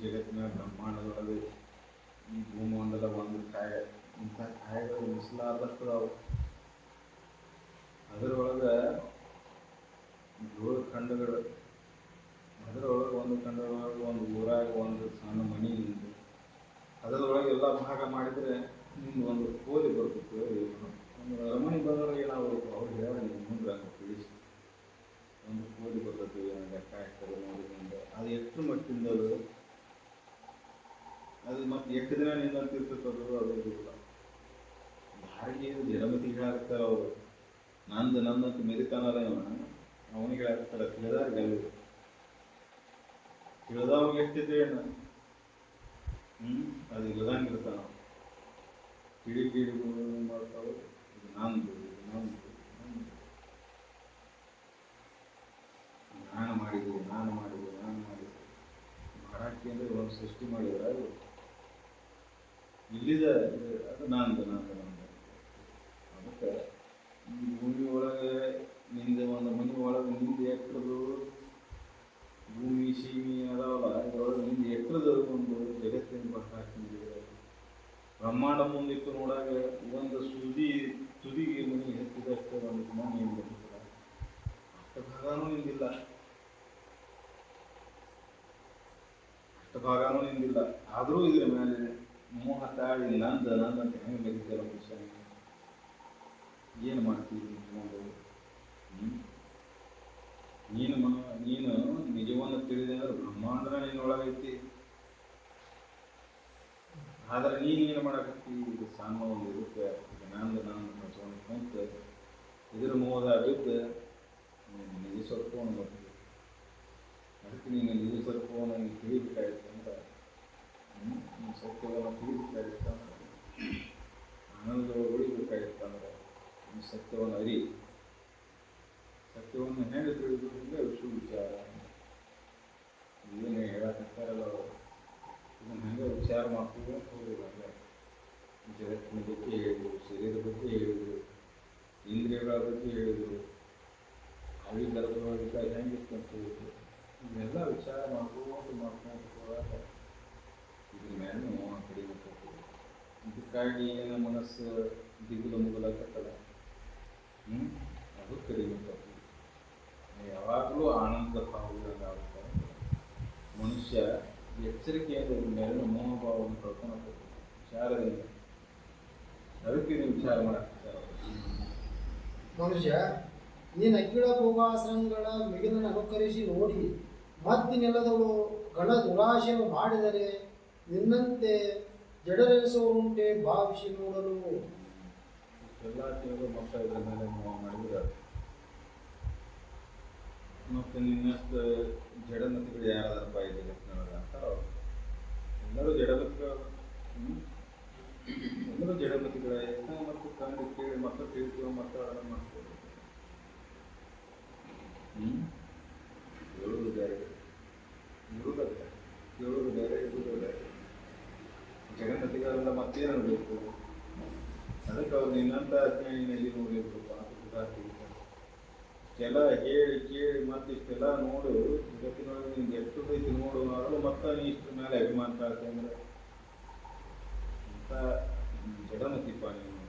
S1: ಜಗತ್ತಿನ ಬ್ರಹ್ಮಾಂಡದೊಳಗೆ ಈ ಭೂಮಂಡಲ ಒಂದು ಕಾಯ, ಇಂಥ ಕಾಯಗಳು ಮಿಸಲಾದಷ್ಟದಾವು. ಅದರೊಳಗೆ 7 ಖಂಡಗಳು. ಅದರೊಳಗೆ ಒಂದು ಖಂಡದೊಳಗೆ ಒಂದು ಊರಾಗ ಒಂದು ಸಣ್ಣ ಮಣಿ ನಿಂದು ಅದರೊಳಗೆ ಎಲ್ಲ ಭಾಗ ಮಾಡಿದರೆ ನಿಮ್ದು ಒಂದು ಕೋಲಿ ಬರ್ತಿತ್ತು. ಒಂದು ಅರಮನೆ ಬಂದೊಳಗೆ ಏನಾಗಬೇಕು ಅವ್ರು ಹೇಳ ಮುಂದೆ ತಿಳಿಸಿ ಒಂದು ಕೋಲಿ ಬರ್ತದೆ ಲೆಕ್ಕ ಹಾಕ್ತಾರೆ ನೋಡಿಕೊಂಡು. ಅದು ಎಷ್ಟು ಮಟ್ಟಿಂದ ಅದು ಮತ್ತೆ ಎಷ್ಟು ದಿನ ನಿನ್ನಂತಿರ್ತದೋ ಅದು ಇಲ್ಲ. ಯಾರಿಗೆ ಜಡಮತಿಗೆ ಹೇಳಾಕ್ತಾರೆ ಅವರು, ನಂದಂತ ಮೆರಿತಾನಲ್ಲ ಅವನಿಗೆ ಹೇಳಾಕ್ತಾರೆ. ತಿಳಿದಾರಿಗೆ ತಿಳಿದವ್ರಿಗೆ ಎಷ್ಟಿದೆ ಅದು ಇಲ್ಲದಂಗಿರ್ತಾನ. ಕಿಡಿ ಮಾಡ್ತಾವೆ. ಇದು ನಂದು ನಾನು ಮಾಡಿದೆ ಮಾಡಾಕಿ ಅಂದರೆ ಒಂದು ಸೃಷ್ಟಿ ಮಾಡಿದ್ರೆ ಅದು ಇಲ್ಲಿದೆ. ಅದು ನಂದು. ಅದಕ್ಕೆ ಈ ಭೂಮಿ ಒಳಗೆ ನಿಂದೆ ಒಂದು ಮನೆ ಒಳಗೆ ನಿಂದೆ ಎಟ್ಟರದು ಭೂಮಿ ಸೀಮಿ ಅದಾವಲ್ಲ, ಇದರೊಳಗೆ ನಿಂದೆ ಎಟ್ಟರದು ಒಂದು ಜಗತ್ತಿನ ಬಟ್ಟ ಹಾಕಿದ್ರೆ ಬ್ರಹ್ಮಾಂಡ ಮುಂದಿಟ್ಟು ನೋಡಾಗ ಒಂದು ತುದಿಗೆ ಮನೆ ಹೆಚ್ಚಿದಷ್ಟು ಒಂದು ಮನೆ ಏನು ಬರ್ತದೆ, ಅಷ್ಟು ಭಾಗನೂ ನಿಂದಿಲ್ಲ. ಆದರೂ ಇದ್ರ ಮೇಲೆ ಮೋಹ ತಾಳಿ ನಂದಂತ ಹೆಂಗೆ ಮೆರಿತೀರ ಮನುಷ್ಯ? ಏನು ಮಾಡ್ತೀವಿ ನೀನು ನಿಜವನ್ನು ತಿಳಿದೆ ಅಂದ್ರೆ ಬ್ರಹ್ಮಾಂಡನ ನಿನ್ನೊಳಗೈತಿ. ಆದರೆ ನೀನು ಏನು ಮಾಡಕತ್ತಿ? ಇದು ಸಾಮ ಒಂದು ಇರುತ್ತೆ, ಇದು ನಂದು ಪ್ರಚೋದನೆ ಕುಂತು ಇದರ ಮೋಹದಾಗಿದ್ದು ನೀನು ನಿಜ ಸ್ವರೂಪವನ್ನು ಬರ್ತೀವಿ. ಅದಕ್ಕೆ ನೀನು ನಿಜ ಸ್ವರೂಪವನ್ನು ನೀನು ತಿಳಿಬೇಕಾಗಿತ್ತು ಅಂತ ನೀನು ಸತ್ಯವನ್ನು ತಿಳಿಬೇಕಾಗಿತ್ತು ಅಂದ್ರೆ ಆನಂದದೊಳಗೆ ಉಳಿಬೇಕಾಗಿತ್ತು ಅಂದ್ರೆ ನೀನು ಸತ್ಯವನ್ನು ಅರಿ. ಸತ್ಯವನ್ನು ಹೇಗೆ ತಿಳಿದು ಹಿಂಗೆ ವಿಷಯ ವಿಚಾರ ಏನು ಹೇಳಕ್ಕಾರಲ್ಲ ಅವರು ಇದನ್ನು ಹಂಗೆ ವಿಚಾರ ಮಾಡ್ತೀವಿ ಅಂತ ಹೋಗಿಲ್ಲ. ಹಂಗೆ ಜಗತ್ತಿನ ಬಗ್ಗೆ ಹೇಳಿದರು, ಶರೀರದ ಬಗ್ಗೆ ಹೇಳಿದರು, ಇಂದ್ರಿಯಗಳ ಬಗ್ಗೆ ಹೇಳಿದರು, ಅವಿ ಗರ್ಭದೊಳಗಿದ್ದ ಹೆಂಗಿತ್ತು ಅಂತ ಹೇಳಿದ್ರು. ಇದನ್ನೆಲ್ಲ ವಿಚಾರ ಮಾಡ್ಕೊಂಡು ಹೋದಾಗ ಇದ್ರ ಮೇಲೆ ನೋವು ಕಡಿಮೆ ಕೊಡ್ತೀವಿ. ಇದಕ್ಕಾಗಿ ಏನು ಮನಸ್ಸು ದಿಗುಲು ಮುಗುಲಾಗತ್ತಲ್ಲ ಅದು ಕಡಿಮೆ ಕೊಡ್ತೀವಿ. ಯಾವಾಗಲೂ ಆನಂದ ಭಾವಗಳಾಗುತ್ತೆ. ಮನುಷ್ಯ ಎಚ್ಚರಿಕೆಯಿಂದ ಇದ್ರ ಮೇಲೆ ಮನೋಭಾವವನ್ನು ಕಳ್ಕೊಂಡು ವಿಚಾರದಿಂದ ಅದಕ್ಕೆ ನೀವು ವಿಚಾರ ಮಾಡಕ್ಕೆ
S2: ಮನುಷ್ಯ ನೀನು ಅಖಿಳ ಭೋಗಾಸನಗಳ ಮಿಗಿಲನ್ನು ಅನುಕರಿಸಿ ನೋಡಿ ಮತ್ತಿನೆಲ್ಲದವು ಗಣ ದುರಾಶೆಯನ್ನು ಮಾಡಿದರೆ ನಿನ್ನಂತೆ ಜಡರೆನಿಸುವುಂಟೆ ಭಾವಿಸಿ ನೋಡಲು.
S1: ಎಲ್ಲ ತಿಳಿದು ಮಕ್ಕಳ ಇದ್ರ ಮೇಲೆ ಮಾಡಿದ್ರೆ ಮತ್ತು ನಿನ್ನಷ್ಟು ಜಡಮತಿಗಳು ಯಾರಾದಪ್ಪ ಇದೆ ಜಗತ್ತಿನೊಳಗೆ ಅಂತ ಎಲ್ಲರೂ ಜಡಮತಿಗಳು. ಎಲ್ಲರೂ ಜಡಮತಿಗಳೇ ಮತ್ತು ಕಂಡು ಕೇಳಿ ಮಕ್ಕಳು ತಿಳಿತೀವಿ ಮತ್ತು ಅದನ್ನು ಮಾಡ್ತೀವಿ. ಹೇಳುವುದು ಬೇರೆ, ಇರುವುದು ಬೇರೆ, ಕೇಳುವುದು ಬೇರೆ, ಇರುವುದು ಬೇರೆ. ಜಗನ್ಮತಿಗಳೆಲ್ಲ ಮತ್ತೇನು ಬೇಕು? ಅದಕ್ಕೆ ಅವ್ರು ನಿನ್ನಂತ ಅಜ್ಞಾನಿನಲ್ಲಿ ನೋಡಿದ್ರು ಇಷ್ಟೆಲ್ಲ ಹೇಳಿ ಕೇಳಿ ಮತ್ತೆ ಇಷ್ಟೆಲ್ಲ ನೋಡು ಜಗತ್ತಿನೊಳಗೆ ನಿಮ್ಗೆ ಎಷ್ಟು ರೀತಿ ನೋಡು ಅದು ಮತ್ತೆ ನೀ ಇಷ್ಟ್ರ ಮೇಲೆ ಅಭಿಮಾನ ಕಾಡ್ತೆ ಅಂದರೆ ಅಂತ ಜಡಮತಿಪ್ಪ ನೀನು.